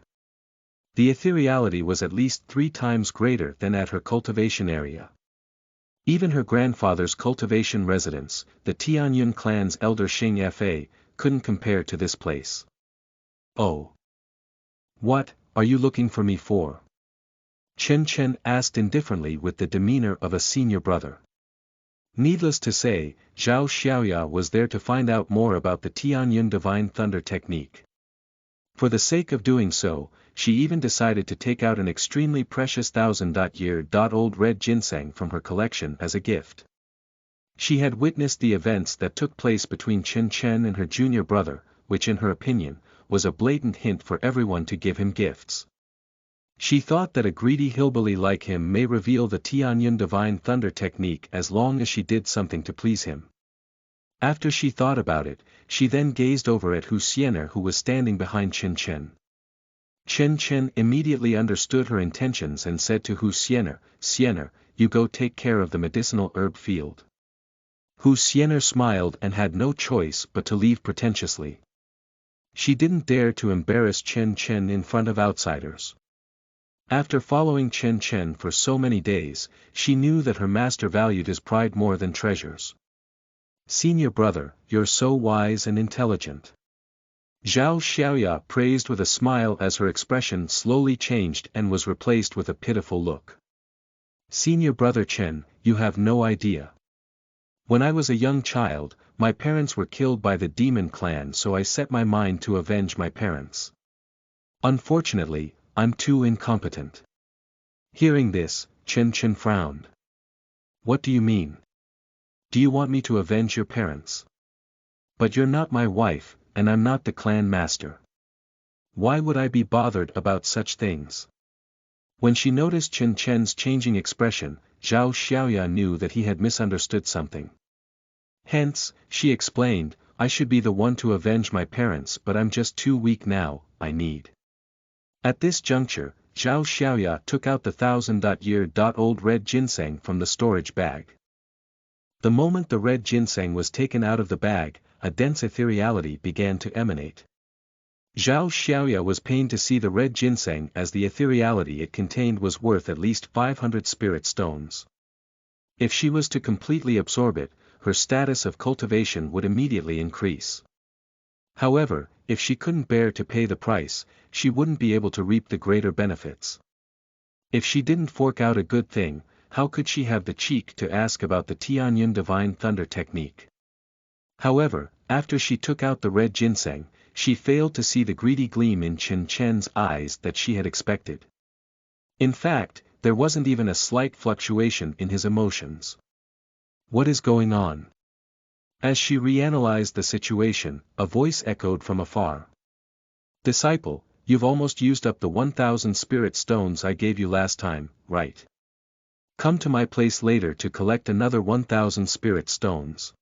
The ethereality was at least 3 times greater than at her cultivation area. Even her grandfather's cultivation residence, the Tianyun clan's elder Xianxia, couldn't compare to this place. Oh. What, are you looking for me for? Chen Chen asked indifferently with the demeanor of a senior brother. Needless to say, Xianxia was there to find out more about the Tianyun Divine Thunder technique. For the sake of doing so, she even decided to take out an extremely precious 1,000-year-old red ginseng from her collection as a gift. She had witnessed the events that took place between Chen Chen and her junior brother, which in her opinion, was a blatant hint for everyone to give him gifts. She thought that a greedy hillbilly like him may reveal the Tianyun Divine Thunder technique as long as she did something to please him. After she thought about it, she then gazed over at Hu Xian'er who was standing behind Chen Chen. Chen Chen immediately understood her intentions and said to Hu Xian'er, Xian'er, you go take care of the medicinal herb field. Hu Xian'er smiled and had no choice but to leave pretentiously. She didn't dare to embarrass Chen Chen in front of outsiders. After following Chen Chen for so many days, she knew that her master valued his pride more than treasures. Senior brother, you're so wise and intelligent. Zhao Xiaoya praised with a smile as her expression slowly changed and was replaced with a pitiful look. Senior brother Chen, you have no idea. When I was a young child, my parents were killed by the demon clan, so I set my mind to avenge my parents. Unfortunately, I'm too incompetent. Hearing this, Chen frowned. What do you mean? Do you want me to avenge your parents? But you're not my wife, and I'm not the clan master. Why would I be bothered about such things? When she noticed Chen's changing expression, Zhao Xiaoya knew that he had misunderstood something. Hence, she explained, I should be the one to avenge my parents, but I'm just too weak now, I need. At this juncture, Zhao Xiaoya took out the 1,000-year-old red ginseng from the storage bag. The moment the red ginseng was taken out of the bag, a dense ethereality began to emanate. Zhao Xiaoya was pained to see the red ginseng, as the ethereality it contained was worth at least 500 spirit stones. If she was to completely absorb it, her status of cultivation would immediately increase. However, if she couldn't bear to pay the price, she wouldn't be able to reap the greater benefits. If she didn't fork out a good thing, how could she have the cheek to ask about the Tianyun Divine Thunder technique? However, after she took out the red ginseng, she failed to see the greedy gleam in Chen's eyes that she had expected. In fact, there wasn't even a slight fluctuation in his emotions. What is going on? As she reanalyzed the situation, a voice echoed from afar. Disciple, you've almost used up the 1,000 spirit stones I gave you last time, right? Come to my place later to collect another 1,000 spirit stones.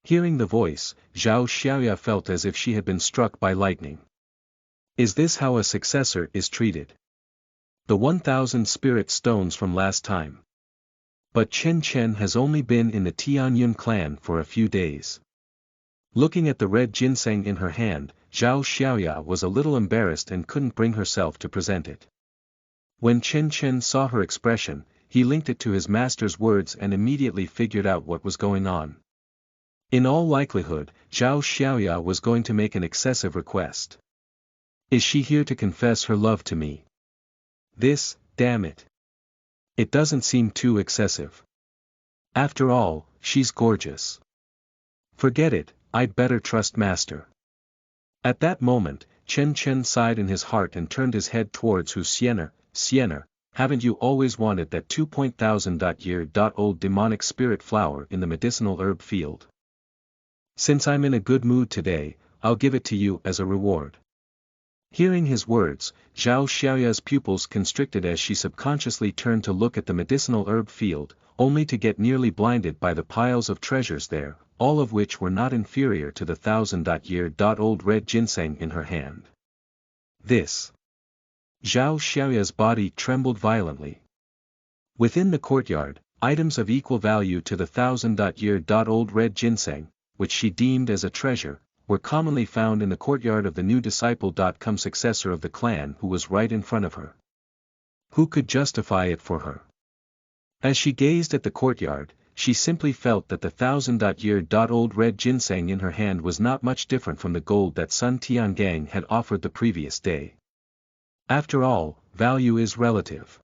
Hearing the voice, Zhao Xiaoya felt as if she had been struck by lightning. Is this how a successor is treated? The 1,000 spirit stones from last time. But Chen has only been in the Tianyun clan for a few days. Looking at the red ginseng in her hand, Zhao Xiaoya was a little embarrassed and couldn't bring herself to present it. When Chen saw her expression, he linked it to his master's words and immediately figured out what was going on. In all likelihood, Zhao Xiaoya was going to make an excessive request. Is she here to confess her love to me? This, damn it. It doesn't seem too excessive. After all, she's gorgeous. Forget it, I'd better trust master. At that moment, Chen sighed in his heart and turned his head towards Xianxia, haven't you always wanted that 2,000-year-old demonic spirit flower in the medicinal herb field? Since I'm in a good mood today, I'll give it to you as a reward. Hearing his words, Zhao Xiaoya's pupils constricted as she subconsciously turned to look at the medicinal herb field, only to get nearly blinded by the piles of treasures there, all of which were not inferior to the 1,000-year-old red ginseng in her hand. This. Zhao Xiaoya's body trembled violently. Within the courtyard, items of equal value to the 1,000-year-old red ginseng, which she deemed as a treasure, were commonly found in the courtyard of the new disciple-come successor of the clan who was right in front of her. Who could justify it for her? As she gazed at the courtyard, she simply felt that the 1,000-year-old red ginseng in her hand was not much different from the gold that Sun Tiangang had offered the previous day. After all, value is relative.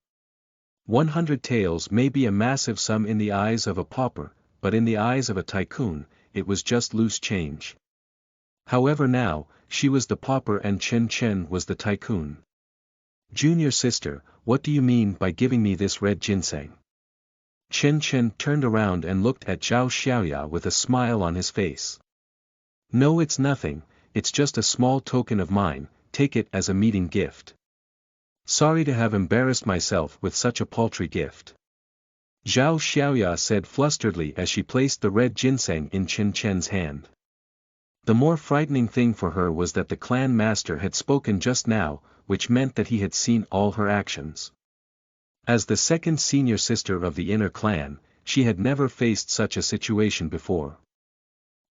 100 taels may be a massive sum in the eyes of a pauper, but in the eyes of a tycoon, it was just loose change. However now, she was the pauper and Chen was the tycoon. Junior sister, what do you mean by giving me this red ginseng? Chen turned around and looked at Zhao Xiaoya with a smile on his face. No, it's nothing, it's just a small token of mine, take it as a meeting gift. Sorry to have embarrassed myself with such a paltry gift. Zhao Xiaoya said flusteredly as she placed the red ginseng in Chen's hand. The more frightening thing for her was that the clan master had spoken just now, which meant that he had seen all her actions. As the second senior sister of the inner clan, she had never faced such a situation before.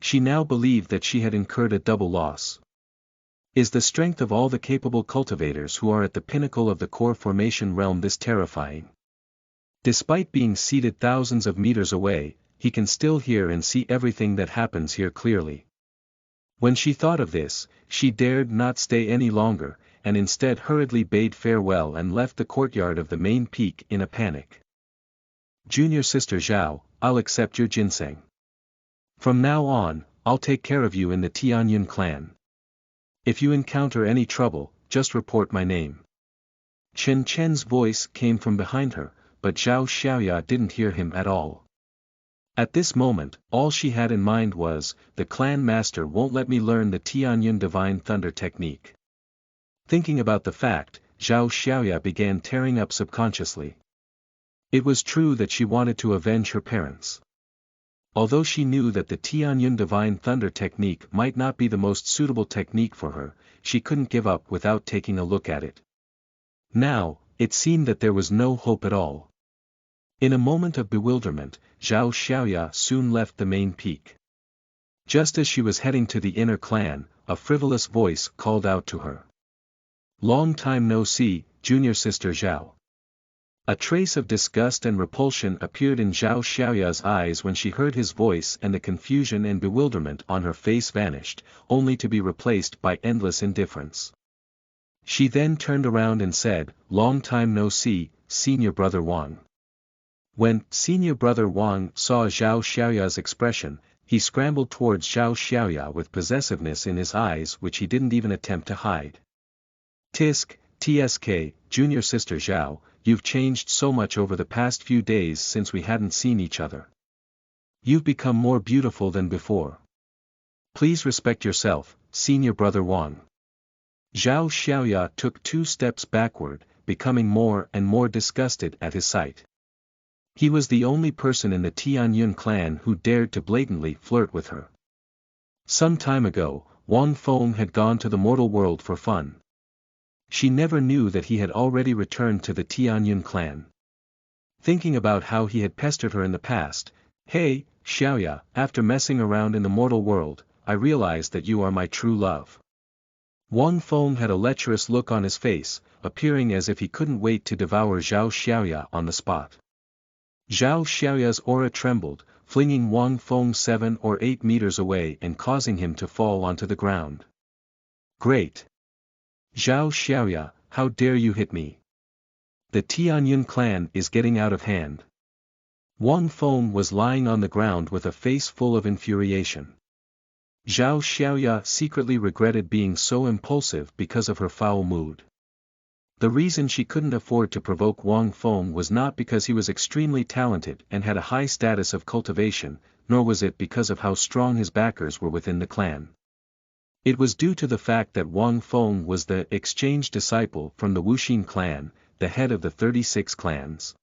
She now believed that she had incurred a double loss. Is the strength of all the capable cultivators who are at the pinnacle of the core formation realm this terrifying? Despite being seated thousands of meters away, he can still hear and see everything that happens here clearly. When she thought of this, she dared not stay any longer, and instead hurriedly bade farewell and left the courtyard of the main peak in a panic. Junior sister Zhao, I'll accept your ginseng. From now on, I'll take care of you in the Tianyun clan. If you encounter any trouble, just report my name. Chen Chen's voice came from behind her, but Zhao Xiaoya didn't hear him at all. At this moment, all she had in mind was, the clan master won't let me learn the Tianyun Divine Thunder technique. Thinking about the fact, Zhao Xiaoya began tearing up subconsciously. It was true that she wanted to avenge her parents. Although she knew that the Tianyun Divine Thunder technique might not be the most suitable technique for her, she couldn't give up without taking a look at it. Now, it seemed that there was no hope at all. In a moment of bewilderment, Zhao Xiaoya soon left the main peak. Just as she was heading to the inner clan, a frivolous voice called out to her. Long time no see, junior sister Zhao. A trace of disgust and repulsion appeared in Zhao Xiaoya's eyes when she heard his voice, and the confusion and bewilderment on her face vanished, only to be replaced by endless indifference. She then turned around and said, long time no see, senior brother Wang. When senior brother Wang saw Zhao Xiaoya's expression, he scrambled towards Zhao Xiaoya with possessiveness in his eyes which he didn't even attempt to hide. TSK, junior sister Zhao, you've changed so much over the past few days since we hadn't seen each other. You've become more beautiful than before. Please respect yourself, senior brother Wang. Zhao Xiaoya took 2 steps backward, becoming more and more disgusted at his sight. He was the only person in the Tianyun clan who dared to blatantly flirt with her. Some time ago, Wang Feng had gone to the mortal world for fun. She never knew that he had already returned to the Tianyun clan. Thinking about how he had pestered her in the past, hey, Xiaoya, after messing around in the mortal world, I realized that you are my true love. Wang Feng had a lecherous look on his face, appearing as if he couldn't wait to devour Zhao Xiaoya on the spot. Zhao Xiaoya's aura trembled, flinging Wang Feng 7 or 8 meters away and causing him to fall onto the ground. Great! Zhao Xiaoya, how dare you hit me? The Tianyun clan is getting out of hand. Wang Feng was lying on the ground with a face full of infuriation. Zhao Xiaoya secretly regretted being so impulsive because of her foul mood. The reason she couldn't afford to provoke Wang Feng was not because he was extremely talented and had a high status of cultivation, nor was it because of how strong his backers were within the clan. It was due to the fact that Wang Feng was the exchange disciple from the Wuxia clan, the head of the 36 clans.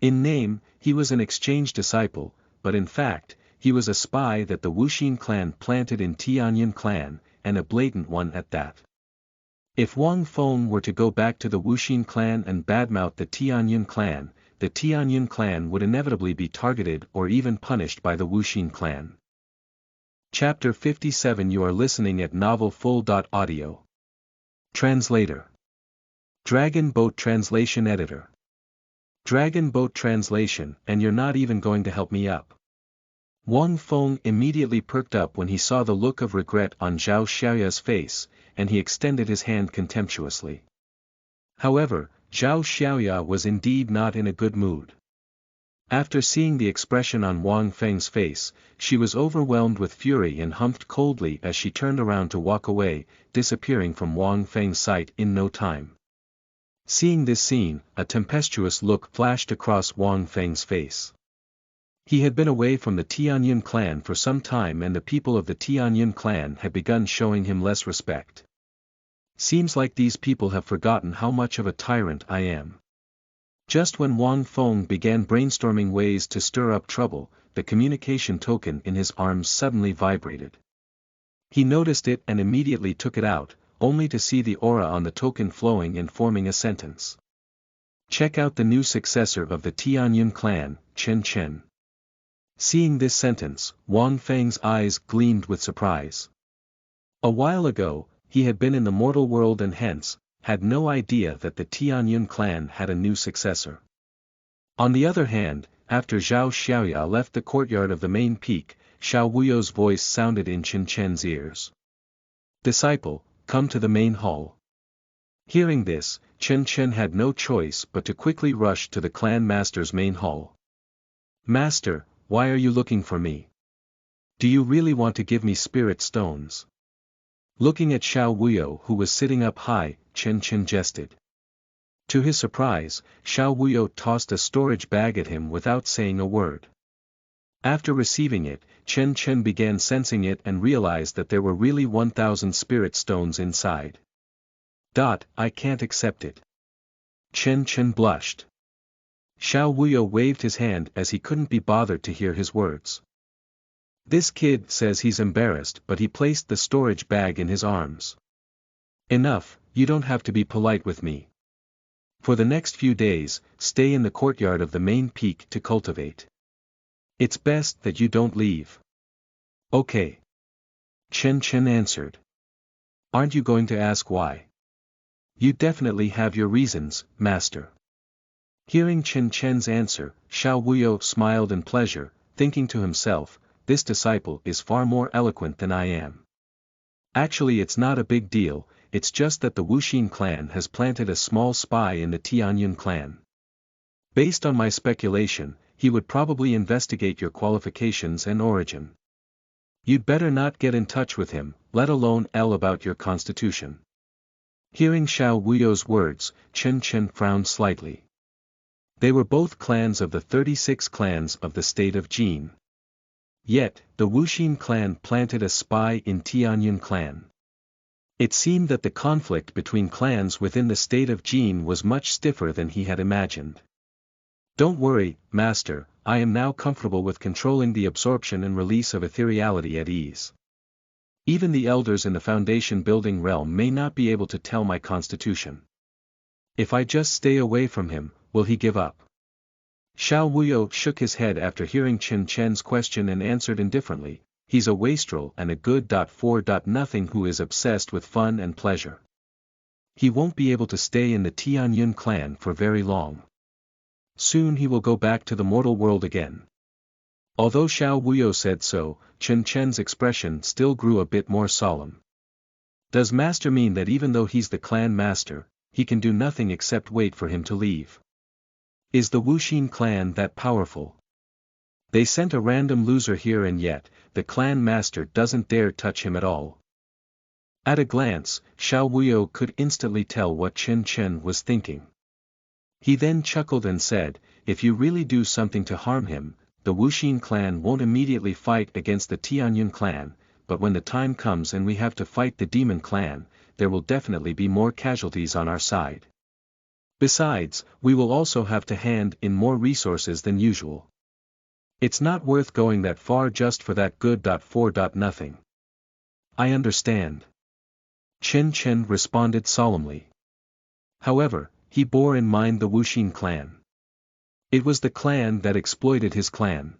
In name, he was an exchange disciple, but in fact, he was a spy that the Wuxia clan planted in Tianyun clan, and a blatant one at that. If Wang Feng were to go back to the Wuxia clan and badmouth the Tianyun clan would inevitably be targeted or even punished by the Wuxia clan. Chapter 57. You are listening at novelfull.audio. Translator. Dragon Boat Translation Editor. Dragon Boat Translation, and you're not even going to help me up. Wang Feng immediately perked up when he saw the look of regret on Zhao Xiaoya's face, and he extended his hand contemptuously. However, Zhao Xiaoya was indeed not in a good mood. After seeing the expression on Wang Feng's face, she was overwhelmed with fury and humphed coldly as she turned around to walk away, disappearing from Wang Feng's sight in no time. Seeing this scene, a tempestuous look flashed across Wang Feng's face. He had been away from the Tianyun clan for some time, and the people of the Tianyun clan had begun showing him less respect. Seems like these people have forgotten how much of a tyrant I am. Just when Wang Feng began brainstorming ways to stir up trouble, the communication token in his arms suddenly vibrated. He noticed it and immediately took it out, only to see the aura on the token flowing and forming a sentence. Check out the new successor of the Tianyun clan, Chen. Seeing this sentence, Wang Feng's eyes gleamed with surprise. A while ago, he had been in the mortal world and hence, had no idea that the Tianyun clan had a new successor. On the other hand, after Zhao Xiaoya left the courtyard of the main peak, Xiao Wuyo's voice sounded in Xianxia's ears. Disciple, come to the main hall. Hearing this, Xianxia had no choice but to quickly rush to the clan master's main hall. Master, why are you looking for me? Do you really want to give me spirit stones? Looking at Xiao Wuyo who was sitting up high, Xianxia jested. To his surprise, Xiao Wuyo tossed a storage bag at him without saying a word. After receiving it, Xianxia began sensing it and realized that there were really 1,000 spirit stones inside. I can't accept it. Xianxia blushed. Xiao Wuyo waved his hand as he couldn't be bothered to hear his words. This kid says he's embarrassed, but he placed the storage bag in his arms. Enough, you don't have to be polite with me. For the next few days, stay in the courtyard of the main peak to cultivate. It's best that you don't leave. Okay. Xianxia answered. Aren't you going to ask why? You definitely have your reasons, master. Hearing Xianxia's answer, Xiao Wuyo smiled in pleasure, thinking to himself, this disciple is far more eloquent than I am. Actually, it's not a big deal, it's just that the Wuxia clan has planted a small spy in the Tianyun clan. Based on my speculation, he would probably investigate your qualifications and origin. You'd better not get in touch with him, let alone yell about your constitution. Hearing Xiao Wuyo's words, Xianxia frowned slightly. They were both clans of the 36 clans of the state of Jin. Yet, the Wuxia clan planted a spy in Tianyun clan. It seemed that the conflict between clans within the state of Jin was much stiffer than he had imagined. Don't worry, master, I am now comfortable with controlling the absorption and release of ethereality at ease. Even the elders in the foundation building realm may not be able to tell my constitution. If I just stay away from him, will he give up? Xiao Wuyo shook his head after hearing Xianxia's question and answered indifferently, he's a wastrel and a good for nothing who is obsessed with fun and pleasure. He won't be able to stay in the Tianyun clan for very long. Soon he will go back to the mortal world again. Although Xiao Wuyo said so, Xianxia's expression still grew a bit more solemn. Does master mean that even though he's the clan master, he can do nothing except wait for him to leave? Is the Wuxia clan that powerful? They sent a random loser here and yet, the clan master doesn't dare touch him at all. At a glance, Xiao Wuyo could instantly tell what Xianxia was thinking. He then chuckled and said, if you really do something to harm him, the Wuxia clan won't immediately fight against the Tianyun clan, but when the time comes and we have to fight the demon clan, there will definitely be more casualties on our side. Besides, we will also have to hand in more resources than usual. It's not worth going that far just for that good for nothing. I understand. Xianxia responded solemnly. However, he bore in mind the Wuxia clan. It was the clan that exploited his clan.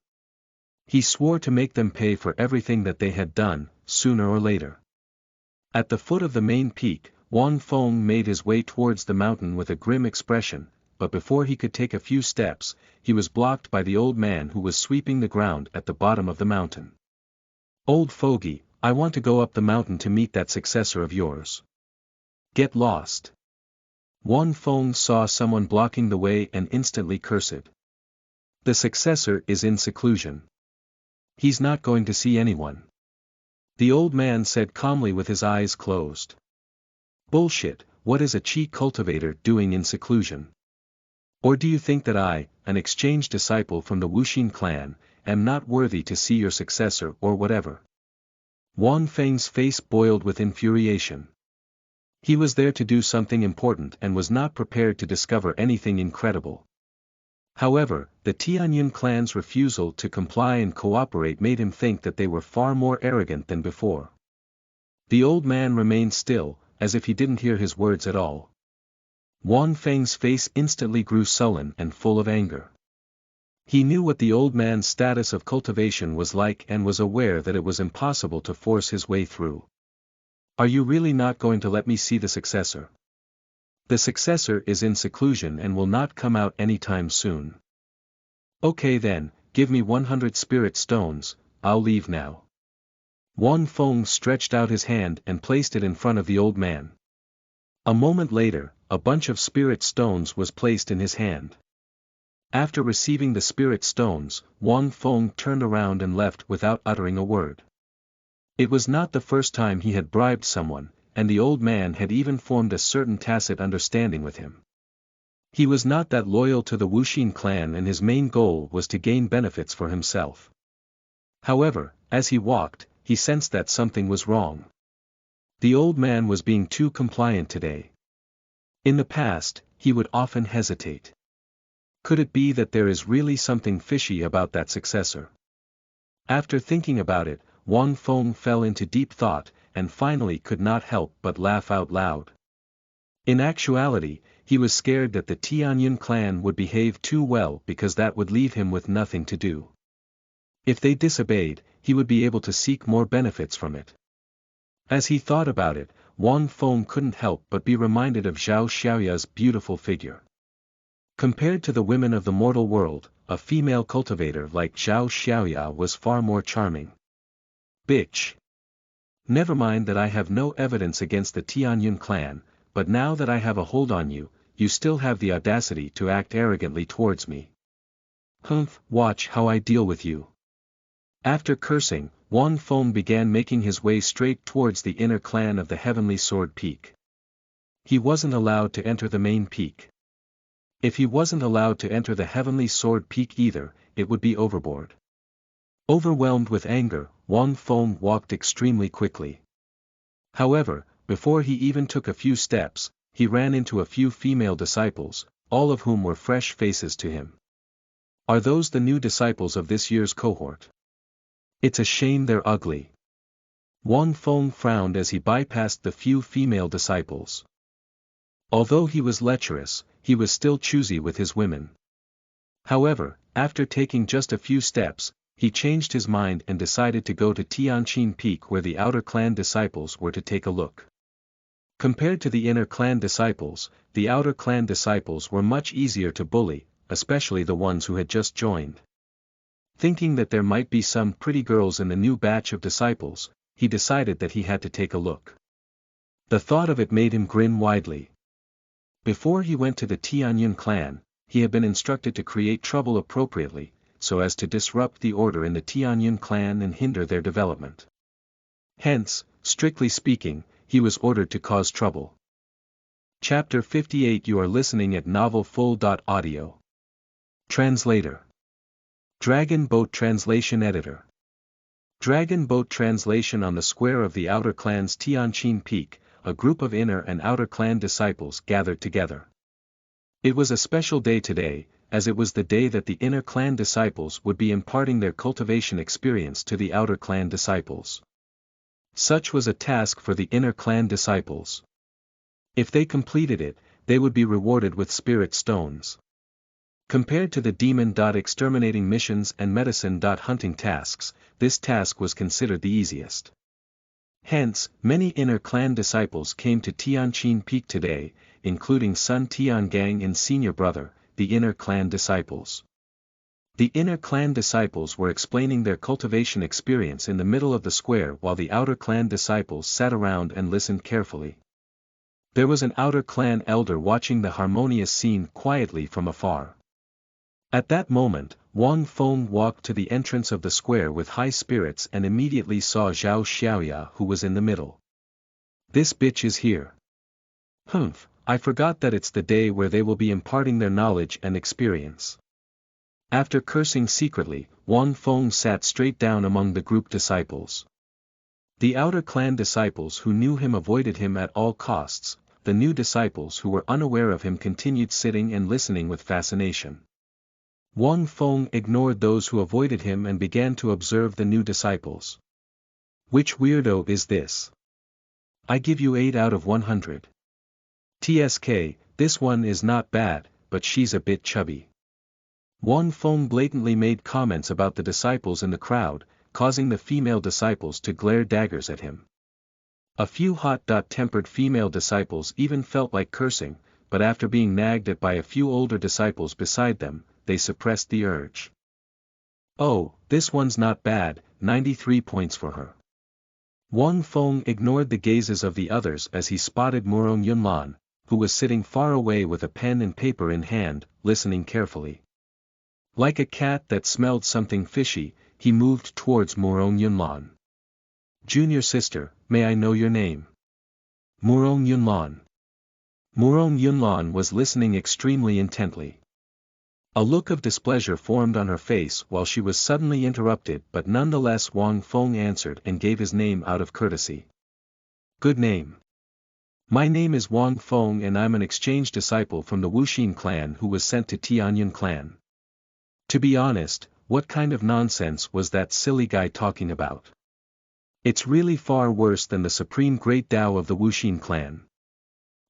He swore to make them pay for everything that they had done, sooner or later. At the foot of the main peak, Wang Feng made his way towards the mountain with a grim expression, but before he could take a few steps, he was blocked by the old man who was sweeping the ground at the bottom of the mountain. Old fogey, I want to go up the mountain to meet that successor of yours. Get lost. Wang Feng saw someone blocking the way and instantly cursed. The successor is in seclusion. He's not going to see anyone. The old man said calmly with his eyes closed. Bullshit, what is a chi cultivator doing in seclusion? Or do you think that I, an exchange disciple from the Wuxia clan, am not worthy to see your successor or whatever? Wang Feng's face boiled with infuriation. He was there to do something important and was not prepared to discover anything incredible. However, the Tianyun clan's refusal to comply and cooperate made him think that they were far more arrogant than before. The old man remained still, as if he didn't hear his words at all. Wang Feng's face instantly grew sullen and full of anger. He knew what the old man's status of cultivation was like and was aware that it was impossible to force his way through. Are you really not going to let me see the successor? The successor is in seclusion and will not come out anytime soon. Okay then, give me 100 spirit stones, I'll leave now. Wang Feng stretched out his hand and placed it in front of the old man. A moment later, a bunch of spirit stones was placed in his hand. After receiving the spirit stones, Wang Feng turned around and left without uttering a word. It was not the first time he had bribed someone, and the old man had even formed a certain tacit understanding with him. He was not that loyal to the Wuxia clan, and his main goal was to gain benefits for himself. However, as he walked, he sensed that something was wrong. The old man was being too compliant today. In the past, he would often hesitate. Could it be that there is really something fishy about that successor? After thinking about it, Wang Feng fell into deep thought, and finally could not help but laugh out loud. In actuality, he was scared that the Tianyun clan would behave too well, because that would leave him with nothing to do. If they disobeyed, he would be able to seek more benefits from it. As he thought about it, Wang Feng couldn't help but be reminded of Zhao Xiaoya's beautiful figure. Compared to the women of the mortal world, a female cultivator like Zhao Xiaoya was far more charming. Bitch. Never mind that I have no evidence against the Tianyun clan, but now that I have a hold on you, you still have the audacity to act arrogantly towards me. Humph, watch how I deal with you. After cursing, Wang Feng began making his way straight towards the inner clan of the Heavenly Sword Peak. He wasn't allowed to enter the main peak. If he wasn't allowed to enter the Heavenly Sword Peak either, it would be overboard. Overwhelmed with anger, Wang Feng walked extremely quickly. However, before he even took a few steps, he ran into a few female disciples, all of whom were fresh faces to him. Are those the new disciples of this year's cohort? It's a shame they're ugly. Wang Feng frowned as he bypassed the few female disciples. Although he was lecherous, he was still choosy with his women. However, after taking just a few steps, he changed his mind and decided to go to Tianqin Peak, where the outer clan disciples were to take a look. Compared to the inner clan disciples, the outer clan disciples were much easier to bully, especially the ones who had just joined. Thinking that there might be some pretty girls in the new batch of disciples, he decided that he had to take a look. The thought of it made him grin widely. Before he went to the Tianyun clan, he had been instructed to create trouble appropriately, so as to disrupt the order in the Tianyun clan and hinder their development. Hence, strictly speaking, he was ordered to cause trouble. Chapter 58. You are listening at novelfull.audio. Translator. Dragon Boat Translation Editor. Dragon Boat Translation. On the square of the outer clan's Tianqin Peak, a group of inner and outer clan disciples gathered together. It was a special day today, as it was the day that the inner clan disciples would be imparting their cultivation experience to the outer clan disciples. Such was a task for the inner clan disciples. If they completed it, they would be rewarded with spirit stones. Compared to the demon-exterminating missions and medicine-hunting tasks, this task was considered the easiest. Hence, many inner clan disciples came to Tianqin Peak today, including Sun Tiangang and senior brother, the inner clan disciples. The inner clan disciples were explaining their cultivation experience in the middle of the square, while the outer clan disciples sat around and listened carefully. There was an outer clan elder watching the harmonious scene quietly from afar. At that moment, Wang Feng walked to the entrance of the square with high spirits and immediately saw Zhao Xiaoya, who was in the middle. This bitch is here. Humph, I forgot that it's the day where they will be imparting their knowledge and experience. After cursing secretly, Wang Feng sat straight down among the group disciples. The outer clan disciples who knew him avoided him at all costs. The new disciples who were unaware of him continued sitting and listening with fascination. Wang Feng ignored those who avoided him and began to observe the new disciples. Which weirdo is this? I give you 8 out of 100. TSK, this one is not bad, but she's a bit chubby. Wang Feng blatantly made comments about the disciples in the crowd, causing the female disciples to glare daggers at him. A few hot-tempered female disciples even felt like cursing, but after being nagged at by a few older disciples beside them, they suppressed the urge. Oh, this one's not bad, 93 points for her. Wang Feng ignored the gazes of the others as he spotted Murong Yunlan, who was sitting far away with a pen and paper in hand, listening carefully. Like a cat that smelled something fishy, he moved towards Murong Yunlan. "Junior sister, may I know your name?" "Murong Yunlan." Murong Yunlan was listening extremely intently. A look of displeasure formed on her face while she was suddenly interrupted, but nonetheless Wang Feng answered and gave his name out of courtesy. "Good name. My name is Wang Feng and I'm an exchange disciple from the Wuxia clan who was sent to Tianyun clan." To be honest, what kind of nonsense was that silly guy talking about? It's really far worse than the supreme great Tao of the Wuxia clan.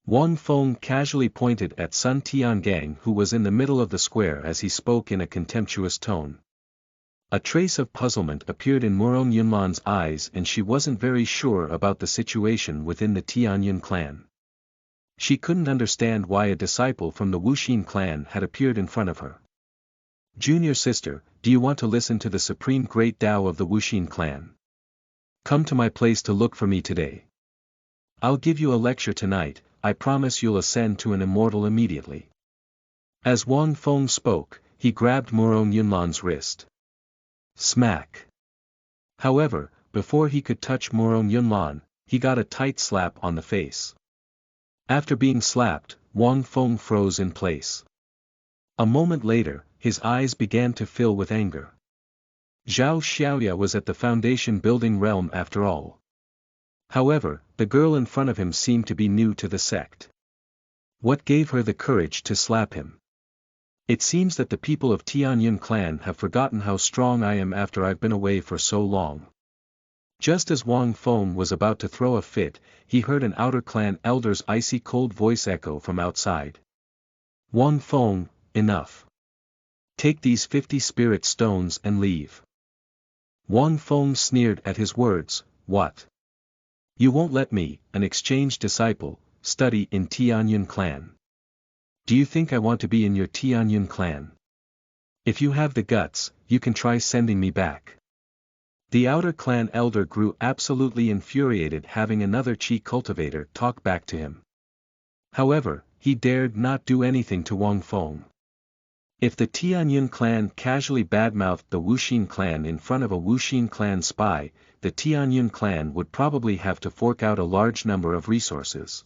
Wang Feng casually pointed at Sun Tiangang who was in the middle of the square as he spoke in a contemptuous tone. A trace of puzzlement appeared in Murong Yunlan's eyes and she wasn't very sure about the situation within the Tianyun clan. She couldn't understand why a disciple from the Wuxia clan had appeared in front of her. "Junior sister, do you want to listen to the supreme great Tao of the Wuxia clan? Come to my place to look for me today. I'll give you a lecture tonight. I promise you'll ascend to an immortal immediately." As Wang Feng spoke, he grabbed Murong Yunlan's wrist. Smack. However, before he could touch Murong Yunlan, he got a tight slap on the face. After being slapped, Wang Feng froze in place. A moment later, his eyes began to fill with anger. Xianxia was at the foundation building realm after all. However, the girl in front of him seemed to be new to the sect. What gave her the courage to slap him? "It seems that the people of Tianyun clan have forgotten how strong I am after I've been away for so long." Just as Wang Feng was about to throw a fit, he heard an outer clan elder's icy cold voice echo from outside. "Wang Feng, enough. Take these 50 spirit stones and leave." Wang Feng sneered at his words. "What? You won't let me, an exchange disciple, study in Tianyun clan? Do you think I want to be in your Tianyun clan? If you have the guts, you can try sending me back." The outer clan elder grew absolutely infuriated having another chi cultivator talk back to him. However, he dared not do anything to Wang Feng. If the Tianyun clan casually badmouthed the Wuxia clan in front of a Wuxia clan spy, the Tianyun clan would probably have to fork out a large number of resources.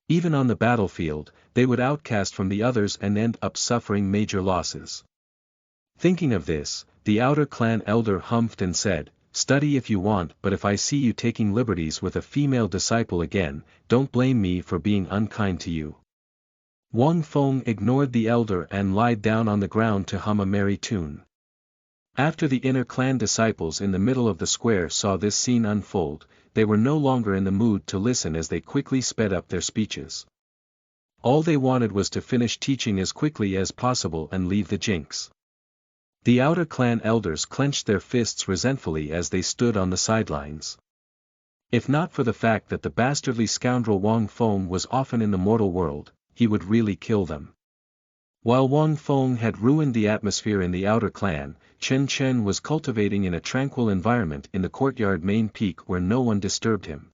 Even on the battlefield, they would outcast from the others and end up suffering major losses. Thinking of this, the outer clan elder humphed and said, "Study if you want, but if I see you taking liberties with a female disciple again, don't blame me for being unkind to you." Wang Feng ignored the elder and lied down on the ground to hum a merry tune. After the inner clan disciples in the middle of the square saw this scene unfold, they were no longer in the mood to listen as they quickly sped up their speeches. All they wanted was to finish teaching as quickly as possible and leave the jinx. The outer clan elders clenched their fists resentfully as they stood on the sidelines. If not for the fact that the bastardly scoundrel Wang Feng was often in the mortal world, he would really kill them. While Wang Feng had ruined the atmosphere in the outer clan, Chen was cultivating in a tranquil environment in the courtyard main peak where no one disturbed him.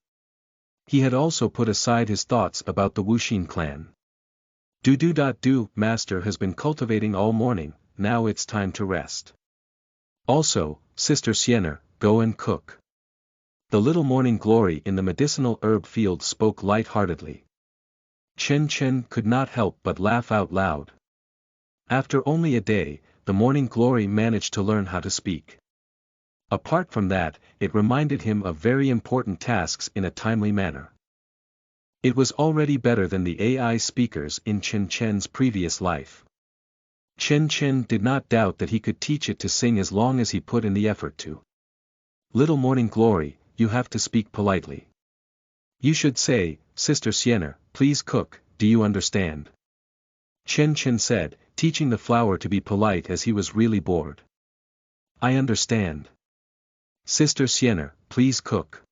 He had also put aside his thoughts about the Wuxia clan. Master has been cultivating all morning, now it's time to rest. Also, Sister Xianxia, go and cook. The little morning glory in the medicinal herb field spoke light-heartedly. Chen could not help but laugh out loud. After only a day, the morning glory managed to learn how to speak. Apart from that, it reminded him of very important tasks in a timely manner. It was already better than the AI speakers in Chen's previous life. Chen did not doubt that he could teach it to sing as long as he put in the effort to. "Little morning glory, you have to speak politely. You should say, 'Sister Xianxia, please cook, do you understand?'" Chen said, teaching the flower to be polite as he was really bored. "I understand. Sister Xianxia, please cook."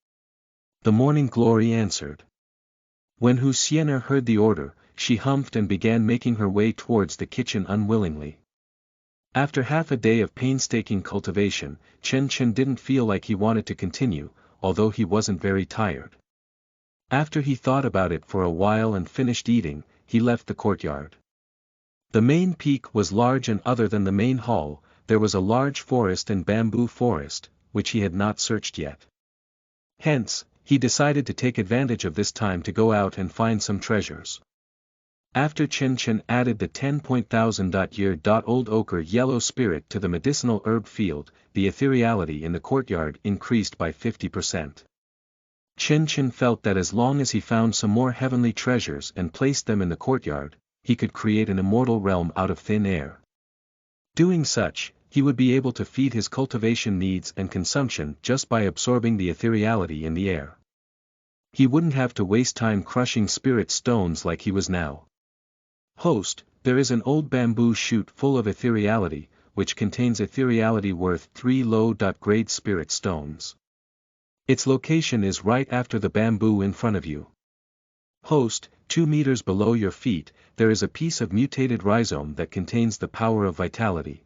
The morning glory answered. When Xianxia heard the order, she humphed and began making her way towards the kitchen unwillingly. After half a day of painstaking cultivation, Chen didn't feel like he wanted to continue, although he wasn't very tired. After he thought about it for a while and finished eating, he left the courtyard. The main peak was large, and other than the main hall, there was a large forest and bamboo forest, which he had not searched yet. Hence, he decided to take advantage of this time to go out and find some treasures. After Chen added the 10,000-year-old ochre yellow spirit to the medicinal herb field, the ethereality in the courtyard increased by 50%. Chen felt that as long as he found some more heavenly treasures and placed them in the courtyard, he could create an immortal realm out of thin air. Doing such, he would be able to feed his cultivation needs and consumption just by absorbing the ethereality in the air. He wouldn't have to waste time crushing spirit stones like he was now. Host, there is an old bamboo shoot full of ethereality, which contains ethereality worth 3 low-grade spirit stones. Its location is right after the bamboo in front of you. Host, 2 meters below your feet, there is a piece of mutated rhizome that contains the power of vitality.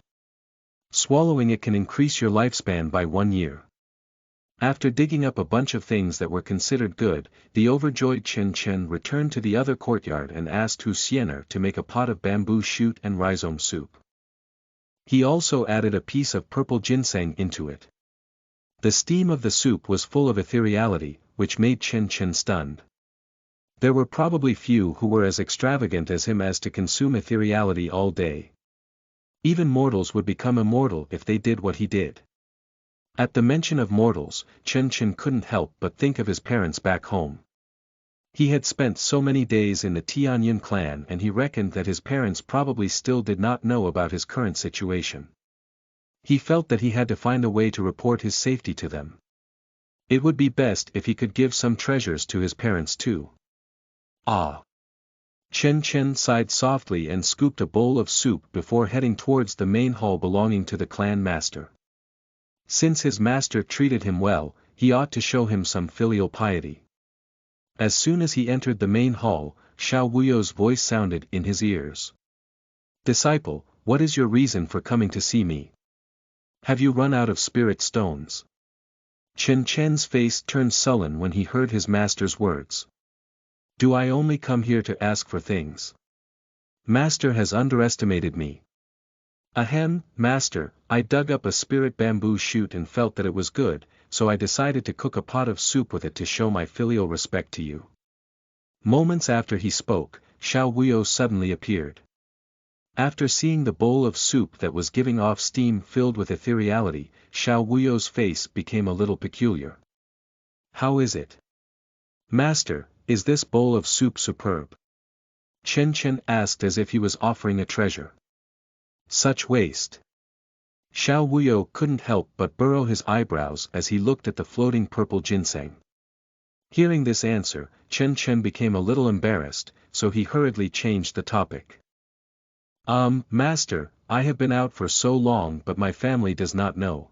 Swallowing it can increase your lifespan by 1 year. After digging up a bunch of things that were considered good, the overjoyed Chen returned to the other courtyard and asked Xianxia to make a pot of bamboo shoot and rhizome soup. He also added a piece of purple ginseng into it. The steam of the soup was full of ethereality, which made Chen stunned. There were probably few who were as extravagant as him as to consume ethereality all day. Even mortals would become immortal if they did what he did. At the mention of mortals, Chen couldn't help but think of his parents back home. He had spent so many days in the Tianyun clan, and he reckoned that his parents probably still did not know about his current situation. He felt that he had to find a way to report his safety to them. It would be best if he could give some treasures to his parents too. Ah! Chen sighed softly and scooped a bowl of soup before heading towards the main hall belonging to the clan master. Since his master treated him well, he ought to show him some filial piety. As soon as he entered the main hall, Xiao Wuyo's voice sounded in his ears. "Disciple, what is your reason for coming to see me? Have you run out of spirit stones?" Chen's face turned sullen when he heard his master's words. "Do I only come here to ask for things? Master has underestimated me." "Ahem, master, I dug up a spirit bamboo shoot and felt that it was good, so I decided to cook a pot of soup with it to show my filial respect to you." Moments after he spoke, Xiao Wuyo suddenly appeared. After seeing the bowl of soup that was giving off steam filled with ethereality, Xiao Wuyo's face became a little peculiar. "How is it? Master, is this bowl of soup superb?" Chen asked as if he was offering a treasure. "Such waste." Xiao Wuyo couldn't help but burrow his eyebrows as he looked at the floating purple ginseng. Hearing this answer, Chen became a little embarrassed, so he hurriedly changed the topic. Master, I have been out for so long but my family does not know."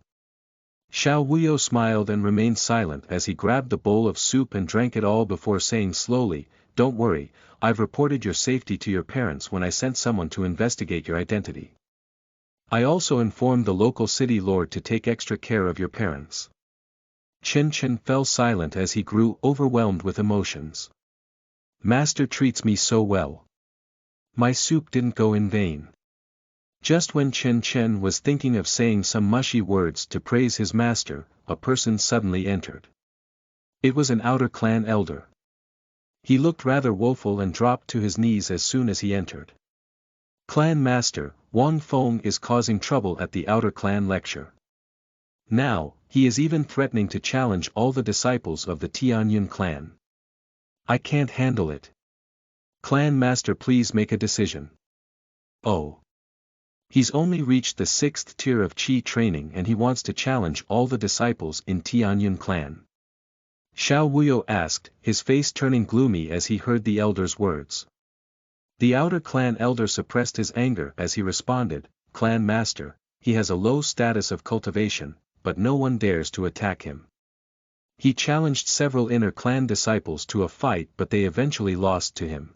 Xiao Wuyo smiled and remained silent as he grabbed the bowl of soup and drank it all before saying slowly, "Don't worry, I've reported your safety to your parents when I sent someone to investigate your identity. I also informed the local city lord to take extra care of your parents." Chen fell silent as he grew overwhelmed with emotions. "Master treats me so well. My soup didn't go in vain." Just when Chen was thinking of saying some mushy words to praise his master, a person suddenly entered. It was an outer clan elder. He looked rather woeful and dropped to his knees as soon as he entered. "Clan master, Wang Feng is causing trouble at the outer clan lecture. Now, he is even threatening to challenge all the disciples of the Tianyun clan. I can't handle it. Clan master, please make a decision." "Oh. He's only reached the 6th tier of Qi training and he wants to challenge all the disciples in Tianyun clan?" Xiao Wuyo asked, his face turning gloomy as he heard the elder's words. The outer clan elder suppressed his anger as he responded, "Clan master, he has a low status of cultivation, but no one dares to attack him. He challenged several inner clan disciples to a fight but they eventually lost to him.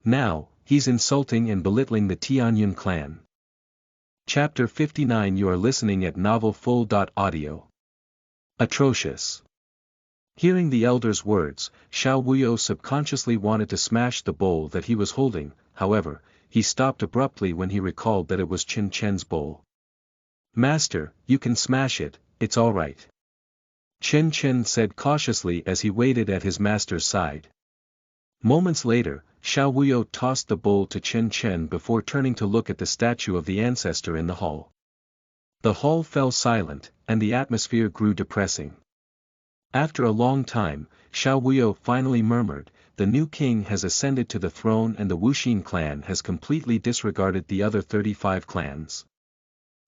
Now, he's insulting and belittling the Tianyun clan." Chapter 59. You are listening at novelfull.audio. Atrocious. Hearing the elder's words, Xiao Wuyo subconsciously wanted to smash the bowl that he was holding. However, he stopped abruptly when he recalled that it was Chen Chen's bowl. "Master, you can smash it, it's all right," Chen Chen said cautiously as he waited at his master's side. Moments later, Xiao Wuyo tossed the bowl to Chen Chen before turning to look at the statue of the ancestor in the hall. The hall fell silent, and the atmosphere grew depressing. After a long time, Xiao Wuyo finally murmured, "The new king has ascended to the throne and the Wuxia clan has completely disregarded the other 35 clans.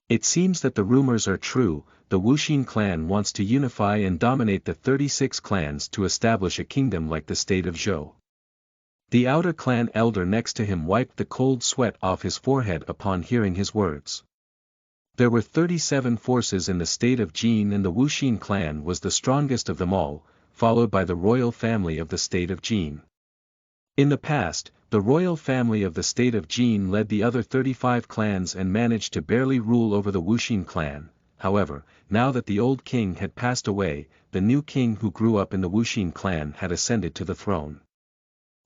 It seems that the rumors are true. The Wuxia clan wants to unify and dominate the 36 clans to establish a kingdom like the state of Zhou." The outer clan elder next to him wiped the cold sweat off his forehead upon hearing his words. There were 37 forces in the state of Jin and the Wuxia clan was the strongest of them all, followed by the royal family of the state of Jin. In the past, the royal family of the state of Jin led the other 35 clans and managed to barely rule over the Wuxia clan. However, now that the old king had passed away, the new king who grew up in the Wuxia clan had ascended to the throne.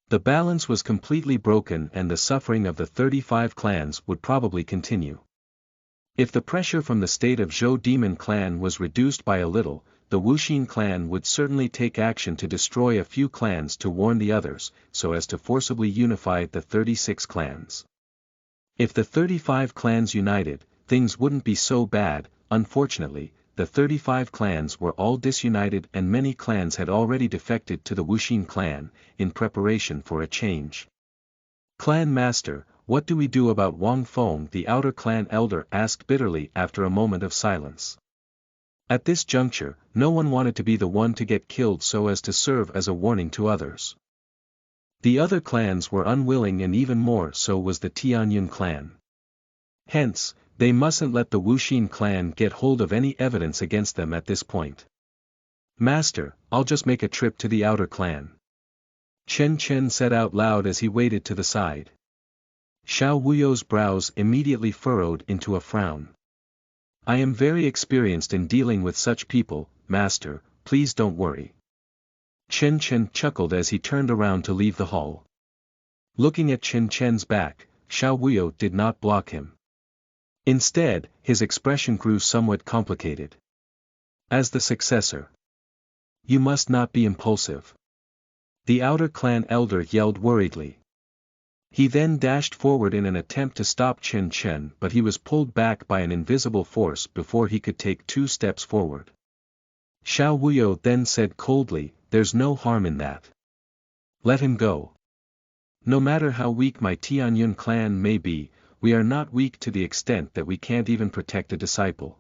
The balance was completely broken and the suffering of the 35 clans would probably continue. If the pressure from the state of Zhou Demon clan was reduced by a little, the Wuxia clan would certainly take action to destroy a few clans to warn the others, so as to forcibly unify the 36 clans. If the 35 clans united, things wouldn't be so bad. Unfortunately, the 35 clans were all disunited and many clans had already defected to the Wuxia clan, in preparation for a change. "Clan master, what do we do about Wang Feng?" the outer clan elder asked bitterly after a moment of silence. At this juncture, no one wanted to be the one to get killed so as to serve as a warning to others. The other clans were unwilling and even more so was the Tianyun clan. Hence, they mustn't let the Wuxia clan get hold of any evidence against them at this point. "Master, I'll just make a trip to the outer clan," Chen Chen said out loud as he waited to the side. Xiao Wuyo's brows immediately furrowed into a frown. "I am very experienced in dealing with such people, master, please don't worry." Chen Chen chuckled as he turned around to leave the hall. Looking at Chen Chen's back, Xiao Wuyo did not block him. Instead, his expression grew somewhat complicated. "As the successor, you must not be impulsive," the outer clan elder yelled worriedly. He then dashed forward in an attempt to stop Chen Chen, but he was pulled back by an invisible force before he could take 2 steps forward. Xiao Wuyo then said coldly, "There's no harm in that. Let him go. No matter how weak my Tianyun clan may be, we are not weak to the extent that we can't even protect a disciple."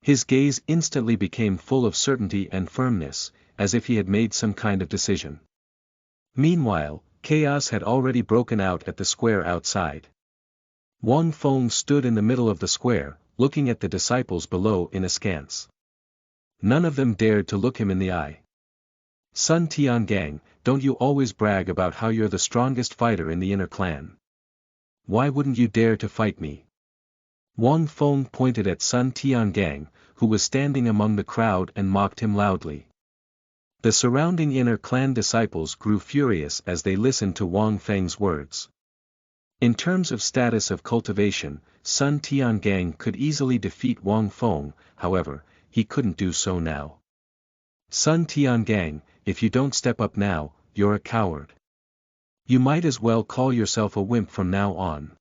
His gaze instantly became full of certainty and firmness, as if he had made some kind of decision. Meanwhile, chaos had already broken out at the square outside. Wang Feng stood in the middle of the square, looking at the disciples below in askance. None of them dared to look him in the eye. "Sun Tiangang, don't you always brag about how you're the strongest fighter in the inner clan? Why wouldn't you dare to fight me?" Wang Feng pointed at Sun Tiangang, who was standing among the crowd and mocked him loudly. The surrounding inner clan disciples grew furious as they listened to Wang Feng's words. In terms of status of cultivation, Sun Tiangang could easily defeat Wang Feng, however, he couldn't do so now. "Sun Tiangang, if you don't step up now, you're a coward. You might as well call yourself a wimp from now on."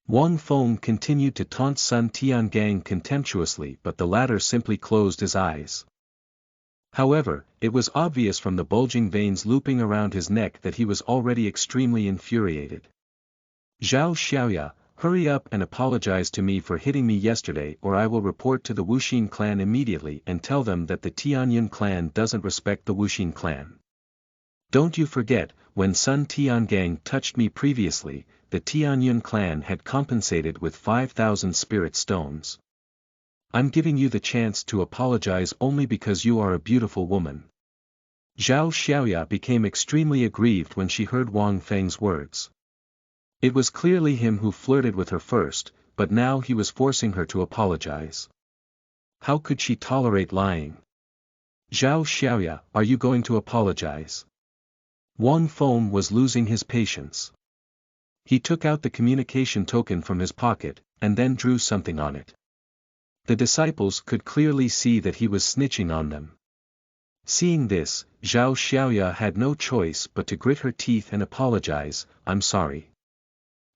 Wang Feng continued to taunt Sun Tiangang contemptuously, but the latter simply closed his eyes. However, it was obvious from the bulging veins looping around his neck that he was already extremely infuriated. "Xianxia, hurry up and apologize to me for hitting me yesterday, or I will report to the Wuxia clan immediately and tell them that the Tianyun clan doesn't respect the Wuxia clan. Don't you forget, when Sun Tiangang touched me previously, the Tianyun clan had compensated with 5,000 spirit stones. I'm giving you the chance to apologize only because you are a beautiful woman." Zhao Xiaoya became extremely aggrieved when she heard Wang Feng's words. It was clearly him who flirted with her first, but now he was forcing her to apologize. How could she tolerate lying? Xianxia, are you going to apologize? Wang Feng was losing his patience. He took out the communication token from his pocket, and then drew something on it. The disciples could clearly see that he was snitching on them. Seeing this, Zhao Xiaoya had no choice but to grit her teeth and apologize, I'm sorry.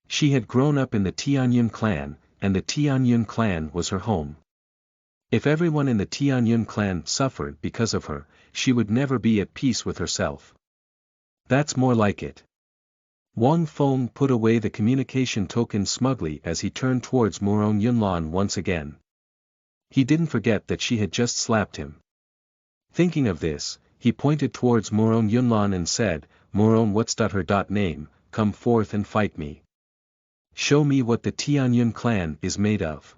She had grown up in the Tianyun clan, and the Tianyun clan was her home. If everyone in the Tianyun clan suffered because of her, she would never be at peace with herself. That's more like it. Wang Feng put away the communication token smugly as he turned towards Murong Yunlan once again. He didn't forget that she had just slapped him. Thinking of this, he pointed towards Murong Yunlan and said, Murong what's her name, come forth and fight me. Show me what the Tianyun clan is made of.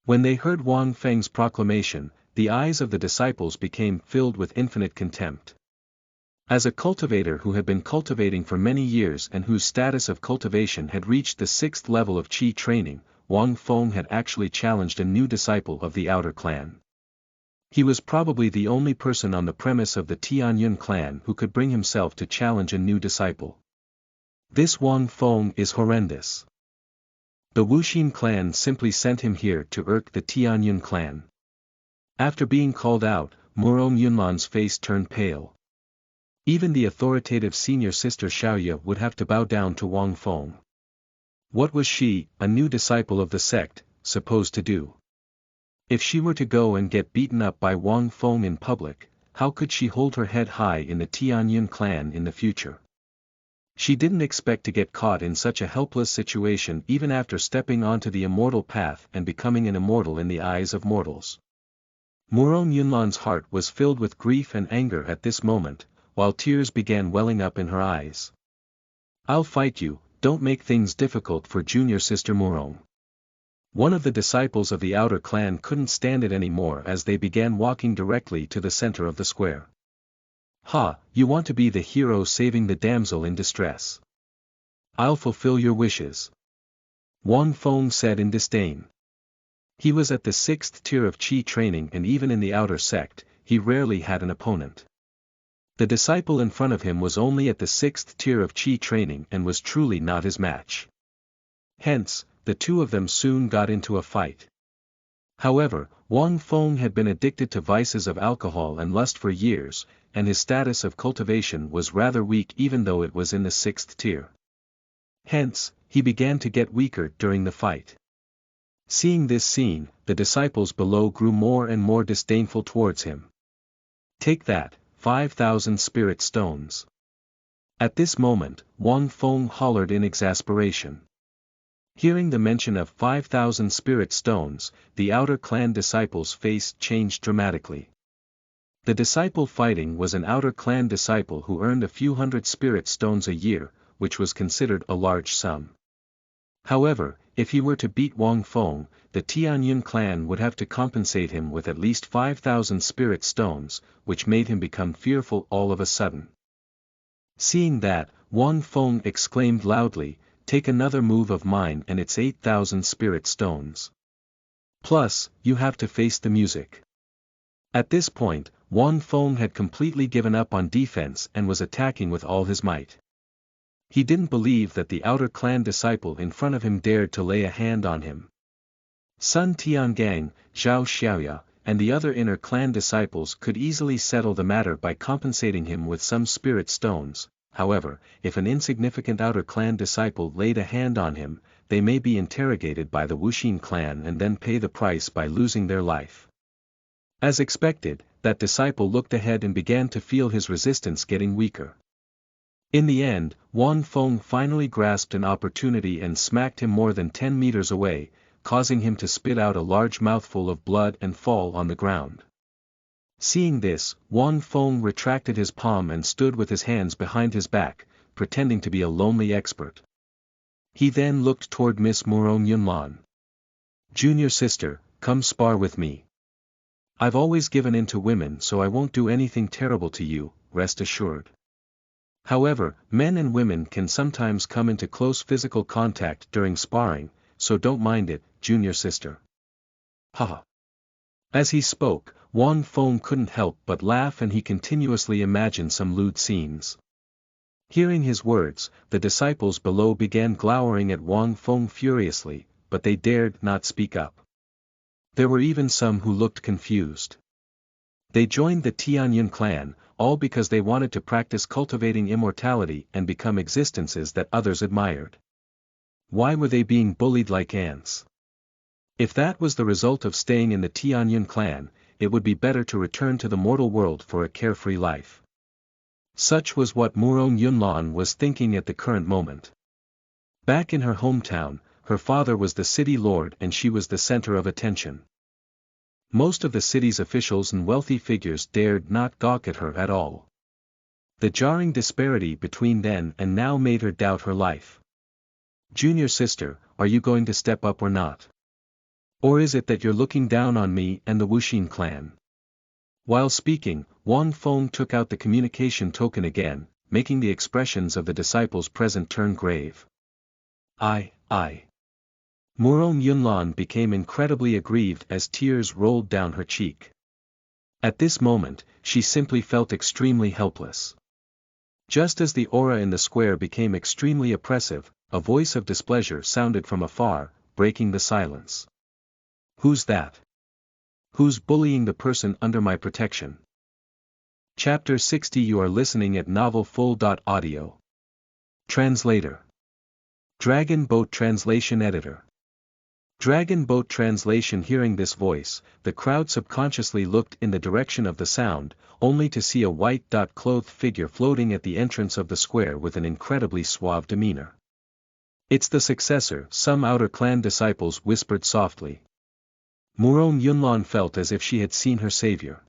When they heard Wang Feng's proclamation, the eyes of the disciples became filled with infinite contempt. As a cultivator who had been cultivating for many years and whose status of cultivation had reached the 6th level of Qi training, Wang Feng had actually challenged a new disciple of the outer clan. He was probably the only person on the premise of the Tianyun clan who could bring himself to challenge a new disciple. This Wang Feng is horrendous. The Wuxia clan simply sent him here to irk the Tianyun clan. After being called out, Murong Yunlan's face turned pale. Even the authoritative senior sister Xiaoya would have to bow down to Wang Feng. What was she, a new disciple of the sect, supposed to do? If she were to go and get beaten up by Wang Feng in public, how could she hold her head high in the Tianyun clan in the future? She didn't expect to get caught in such a helpless situation even after stepping onto the immortal path and becoming an immortal in the eyes of mortals. Murong Yunlan's heart was filled with grief and anger at this moment, while tears began welling up in her eyes. I'll fight you, don't make things difficult for junior sister Murong. One of the disciples of the outer clan couldn't stand it anymore as they began walking directly to the center of the square. Ha, you want to be the hero saving the damsel in distress. I'll fulfill your wishes. Wang Feng said in disdain. He was at the 6th tier of Qi training and even in the outer sect, he rarely had an opponent. The disciple in front of him was only at the 6th tier of Qi training and was truly not his match. Hence, the two of them soon got into a fight. However, Wang Feng had been addicted to vices of alcohol and lust for years, and his status of cultivation was rather weak even though it was in the 6th tier. Hence, he began to get weaker during the fight. Seeing this scene, the disciples below grew more and more disdainful towards him. Take that, 5,000 spirit stones. At this moment, Wang Feng hollered in exasperation. Hearing the mention of 5,000 spirit stones, the outer clan disciple's face changed dramatically. The disciple fighting was an outer clan disciple who earned a few hundred spirit stones a year, which was considered a large sum. However, if he were to beat Wang Feng, the Tianyun clan would have to compensate him with at least 5,000 spirit stones, which made him become fearful all of a sudden. Seeing that, Wang Feng exclaimed loudly, take another move of mine and it's 8,000 spirit stones. Plus, you have to face the music. At this point, Wang Feng had completely given up on defense and was attacking with all his might. He didn't believe that the outer clan disciple in front of him dared to lay a hand on him. Sun Tiangang, Zhao Xiaoya, and the other inner clan disciples could easily settle the matter by compensating him with some spirit stones. However, if an insignificant outer clan disciple laid a hand on him, they may be interrogated by the Wuxia clan and then pay the price by losing their life. As expected, that disciple looked ahead and began to feel his resistance getting weaker. In the end, Wang Feng finally grasped an opportunity and smacked him more than 10 meters away, causing him to spit out a large mouthful of blood and fall on the ground. Seeing this, Wang Feng retracted his palm and stood with his hands behind his back, pretending to be a lonely expert. He then looked toward Miss Murong Yunlan. Junior sister, come spar with me. I've always given in to women so I won't do anything terrible to you, rest assured. However, men and women can sometimes come into close physical contact during sparring, so don't mind it, junior sister. Haha. As he spoke, Wang Feng couldn't help but laugh, and he continuously imagined some lewd scenes. Hearing his words, the disciples below began glowering at Wang Feng furiously, but they dared not speak up. There were even some who looked confused. They joined the Tianyun clan, all because they wanted to practice cultivating immortality and become existences that others admired. Why were they being bullied like ants? If that was the result of staying in the Tianyun clan, it would be better to return to the mortal world for a carefree life. Such was what Murong Yunlan was thinking at the current moment. Back in her hometown, her father was the city lord and she was the center of attention. Most of the city's officials and wealthy figures dared not gawk at her at all. The jarring disparity between then and now made her doubt her life. Junior sister, are you going to step up or not? Or is it that you're looking down on me and the Wuxia clan? While speaking, Wang Feng took out the communication token again, making the expressions of the disciples present turn grave. I. Murong Yunlan became incredibly aggrieved as tears rolled down her cheek. At this moment, she simply felt extremely helpless. Just as the aura in the square became extremely oppressive, a voice of displeasure sounded from afar, breaking the silence. Who's that? Who's bullying the person under my protection? Chapter 60. You are listening at novelfull.audio. Translator. Dragon Boat Translation Editor. Dragon Boat Translation. Hearing this voice, the crowd subconsciously looked in the direction of the sound, only to see a white-clothed figure floating at the entrance of the square with an incredibly suave demeanor. It's the successor, some outer clan disciples whispered softly. Murong Yunlan felt as if she had seen her savior.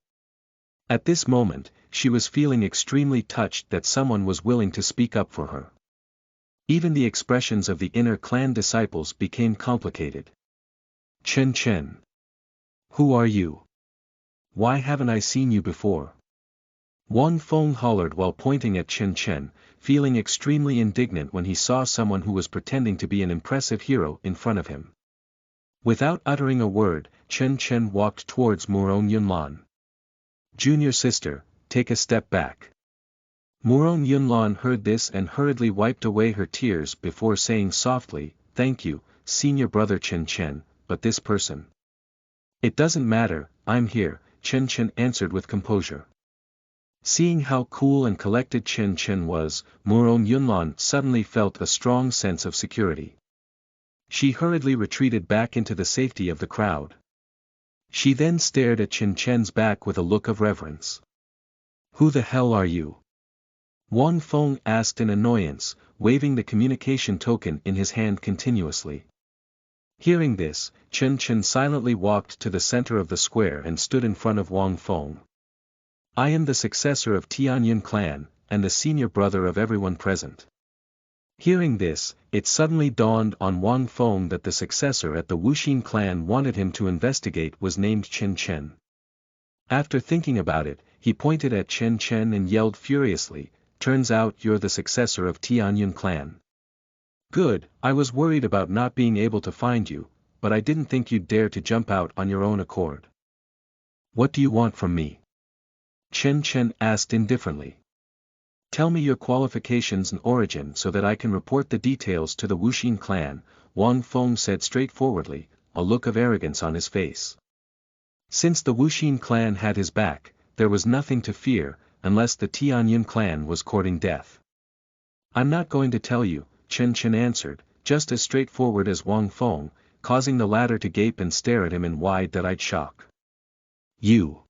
At this moment, she was feeling extremely touched that someone was willing to speak up for her. Even the expressions of the inner clan disciples became complicated. Chen. Who are you? Why haven't I seen you before? Wang Feng hollered while pointing at Chen, feeling extremely indignant when he saw someone who was pretending to be an impressive hero in front of him. Without uttering a word, Chen walked towards Murong Yunlan. Junior sister, take a step back. Murong Yunlan heard this and hurriedly wiped away her tears before saying softly, thank you, senior brother Chen, but this person. It doesn't matter, I'm here, Chen answered with composure. Seeing how cool and collected Chen was, Murong Yunlan suddenly felt a strong sense of security. She hurriedly retreated back into the safety of the crowd. She then stared at Chen's back with a look of reverence. Who the hell are you? Wang Feng asked in annoyance, waving the communication token in his hand continuously. Hearing this, Chen silently walked to the center of the square and stood in front of Wang Feng. I am the successor of Tianyun clan, and the senior brother of everyone present. Hearing this, it suddenly dawned on Wang Feng that the successor at the Wuxia clan wanted him to investigate was named Chen. After thinking about it, he pointed at Chen and yelled furiously, turns out you're the successor of Tianyun clan. Good, I was worried about not being able to find you, but I didn't think you'd dare to jump out on your own accord. What do you want from me? Chen asked indifferently. Tell me your qualifications and origin so that I can report the details to the Wuxia clan, Wang Feng said straightforwardly, a look of arrogance on his face. Since the Wuxia clan had his back, there was nothing to fear, unless the Tianyun clan was courting death. I'm not going to tell you, Chen answered, just as straightforward as Wang Feng, causing the latter to gape and stare at him in wide-eyed shock. You.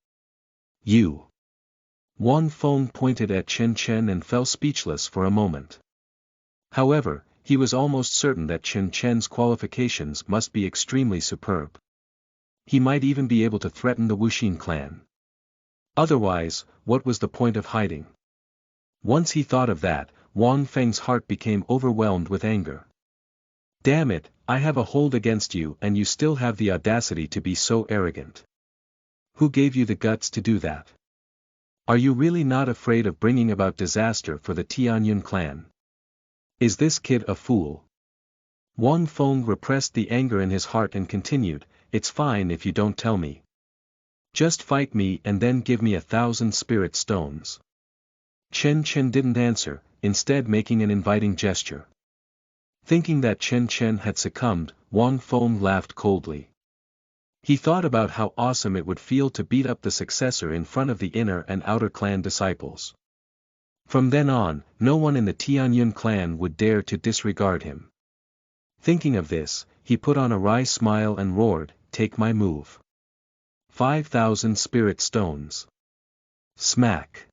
Wang Feng pointed at Chen and fell speechless for a moment. However, he was almost certain that Chen's qualifications must be extremely superb. He might even be able to threaten the Wuxia clan. Otherwise, what was the point of hiding? Once he thought of that, Wang Feng's heart became overwhelmed with anger. Damn it, I have a hold against you and you still have the audacity to be so arrogant. Who gave you the guts to do that? Are you really not afraid of bringing about disaster for the Tianyun clan? Is this kid a fool? Wang Feng repressed the anger in his heart and continued, "It's fine if you don't tell me. Just fight me and then give me 1,000 spirit stones." Chen Chen didn't answer, instead making an inviting gesture. Thinking that Chen Chen had succumbed, Wang Feng laughed coldly. He thought about how awesome it would feel to beat up the successor in front of the inner and outer clan disciples. From then on, no one in the Tianyun clan would dare to disregard him. Thinking of this, he put on a wry smile and roared, "Take my move. 5,000 spirit stones." Smack.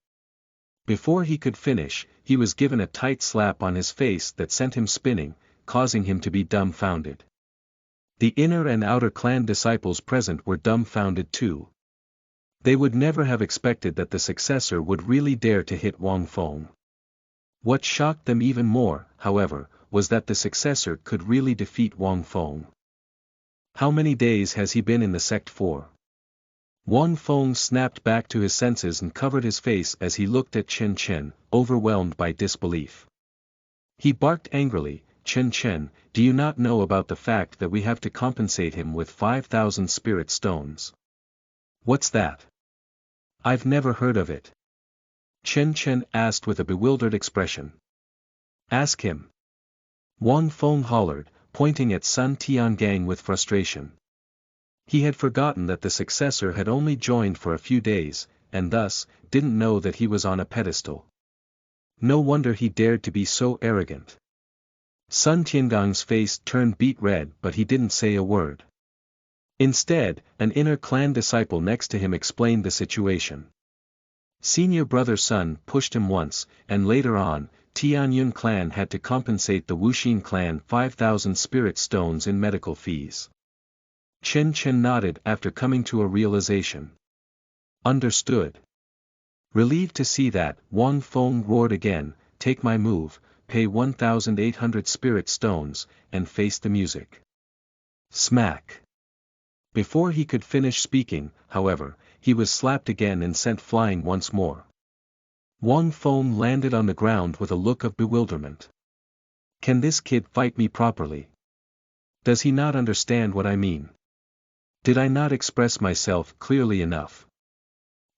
Before he could finish, he was given a tight slap on his face that sent him spinning, causing him to be dumbfounded. The inner and outer clan disciples present were dumbfounded too. They would never have expected that the successor would really dare to hit Wang Feng. What shocked them even more, however, was that the successor could really defeat Wang Feng. "How many days has he been in the sect for?" Wang Feng snapped back to his senses and covered his face as he looked at Chen Chen, overwhelmed by disbelief. He barked angrily, "Chen Chen, do you not know about the fact that we have to compensate him with 5,000 spirit stones?" "What's that? I've never heard of it." Chen Chen asked with a bewildered expression. "Ask him." Wang Feng hollered, pointing at Sun Tiangang with frustration. He had forgotten that the successor had only joined for a few days, and thus, didn't know that he was on a pedestal. No wonder he dared to be so arrogant. Sun Tiangang's face turned beet red, but he didn't say a word. Instead, an inner clan disciple next to him explained the situation. Senior brother Sun pushed him once, and later on, Tianyun clan had to compensate the Wuxia clan 5,000 spirit stones in medical fees. Chen Chen nodded after coming to a realization. Understood. Relieved to see that, Wang Feng roared again, "Take my move, pay 1,800 spirit stones, and face the music." Smack. Before he could finish speaking, however, he was slapped again and sent flying once more. Wang Feng landed on the ground with a look of bewilderment. Can this kid fight me properly? Does he not understand what I mean? Did I not express myself clearly enough?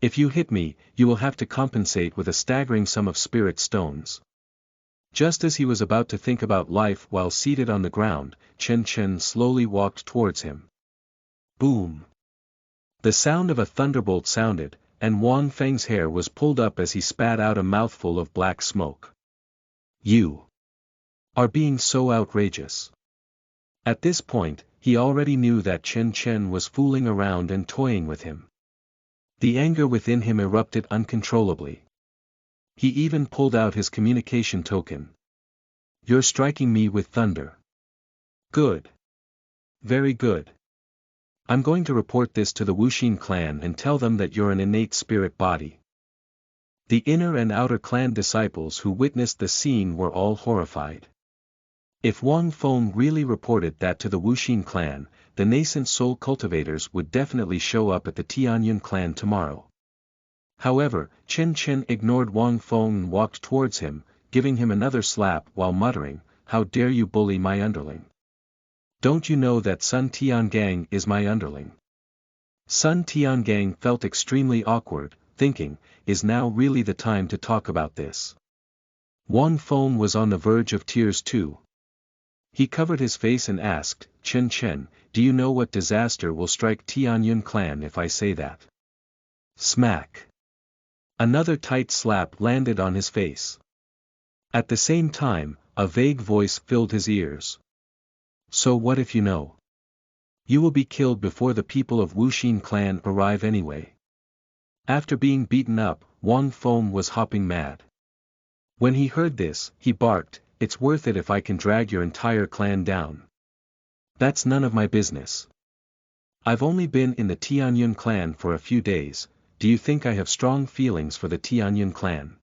If you hit me, you will have to compensate with a staggering sum of spirit stones. Just as he was about to think about life while seated on the ground, Chen Chen slowly walked towards him. Boom! The sound of a thunderbolt sounded, and Wang Feng's hair was pulled up as he spat out a mouthful of black smoke. "You are being so outrageous." At this point, he already knew that Chen Chen was fooling around and toying with him. The anger within him erupted uncontrollably. He even pulled out his communication token. "You're striking me with thunder. Good. Very good. I'm going to report this to the Wuxia clan and tell them that you're an innate spirit body." The inner and outer clan disciples who witnessed the scene were all horrified. If Wang Feng really reported that to the Wuxia clan, the nascent soul cultivators would definitely show up at the Tianyun clan tomorrow. However, Chen Chen ignored Wang Feng and walked towards him, giving him another slap while muttering, "How dare you bully my underling? Don't you know that Sun Tiangang is my underling?" Sun Tiangang felt extremely awkward, thinking, is now really the time to talk about this? Wang Feng was on the verge of tears too. He covered his face and asked, "Chen Chen, do you know what disaster will strike Tianyun clan if I say that?" Smack. Another tight slap landed on his face. At the same time, a vague voice filled his ears. "So what if you know? You will be killed before the people of Wuxia clan arrive anyway." After being beaten up, Wang Feng was hopping mad. When he heard this, he barked, "It's worth it if I can drag your entire clan down. That's none of my business. I've only been in the Tianyun clan for a few days. Do you think I have strong feelings for the Tianyun clan?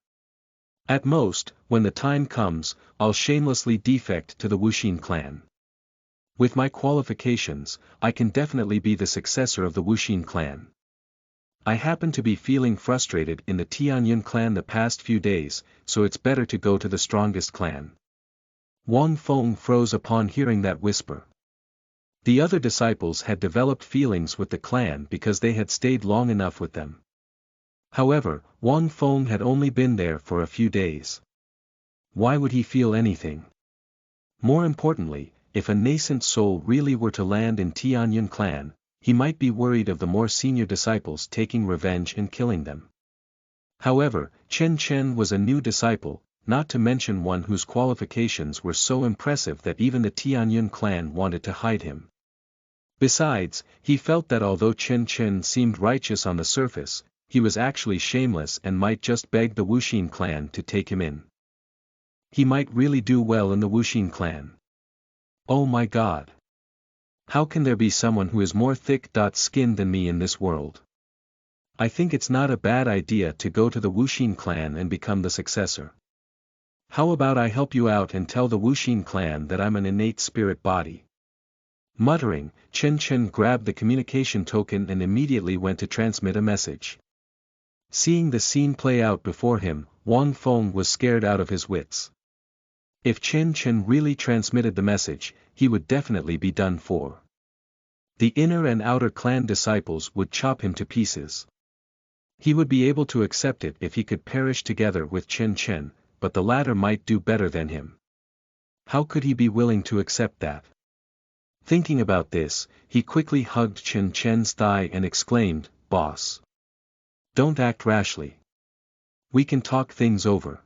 At most, when the time comes, I'll shamelessly defect to the Wuxia clan. With my qualifications, I can definitely be the successor of the Wuxia clan. I happen to be feeling frustrated in the Tianyun clan the past few days, so it's better to go to the strongest clan." Wang Feng froze upon hearing that whisper. The other disciples had developed feelings with the clan because they had stayed long enough with them. However, Wang Feng had only been there for a few days. Why would he feel anything? More importantly, if a nascent soul really were to land in Tianyun clan, he might be worried of the more senior disciples taking revenge and killing them. However, Chen Chen was a new disciple, not to mention one whose qualifications were so impressive that even the Tianyun clan wanted to hide him. Besides, he felt that although Chen Chen seemed righteous on the surface, he was actually shameless and might just beg the Wuxia clan to take him in. He might really do well in the Wuxia clan. Oh my God! How can there be someone who is more thick-skinned than me in this world? I think it's not a bad idea to go to the Wuxia clan and become the successor. How about I help you out and tell the Wuxia clan that I'm an innate spirit body? Muttering, Chen Chen grabbed the communication token and immediately went to transmit a message. Seeing the scene play out before him, Wang Feng was scared out of his wits. If Chen Chen really transmitted the message, he would definitely be done for. The inner and outer clan disciples would chop him to pieces. He would be able to accept it if he could perish together with Chen Chen, but the latter might do better than him. How could he be willing to accept that? Thinking about this, he quickly hugged Chen Chen's thigh and exclaimed, "Boss! Don't act rashly. We can talk things over."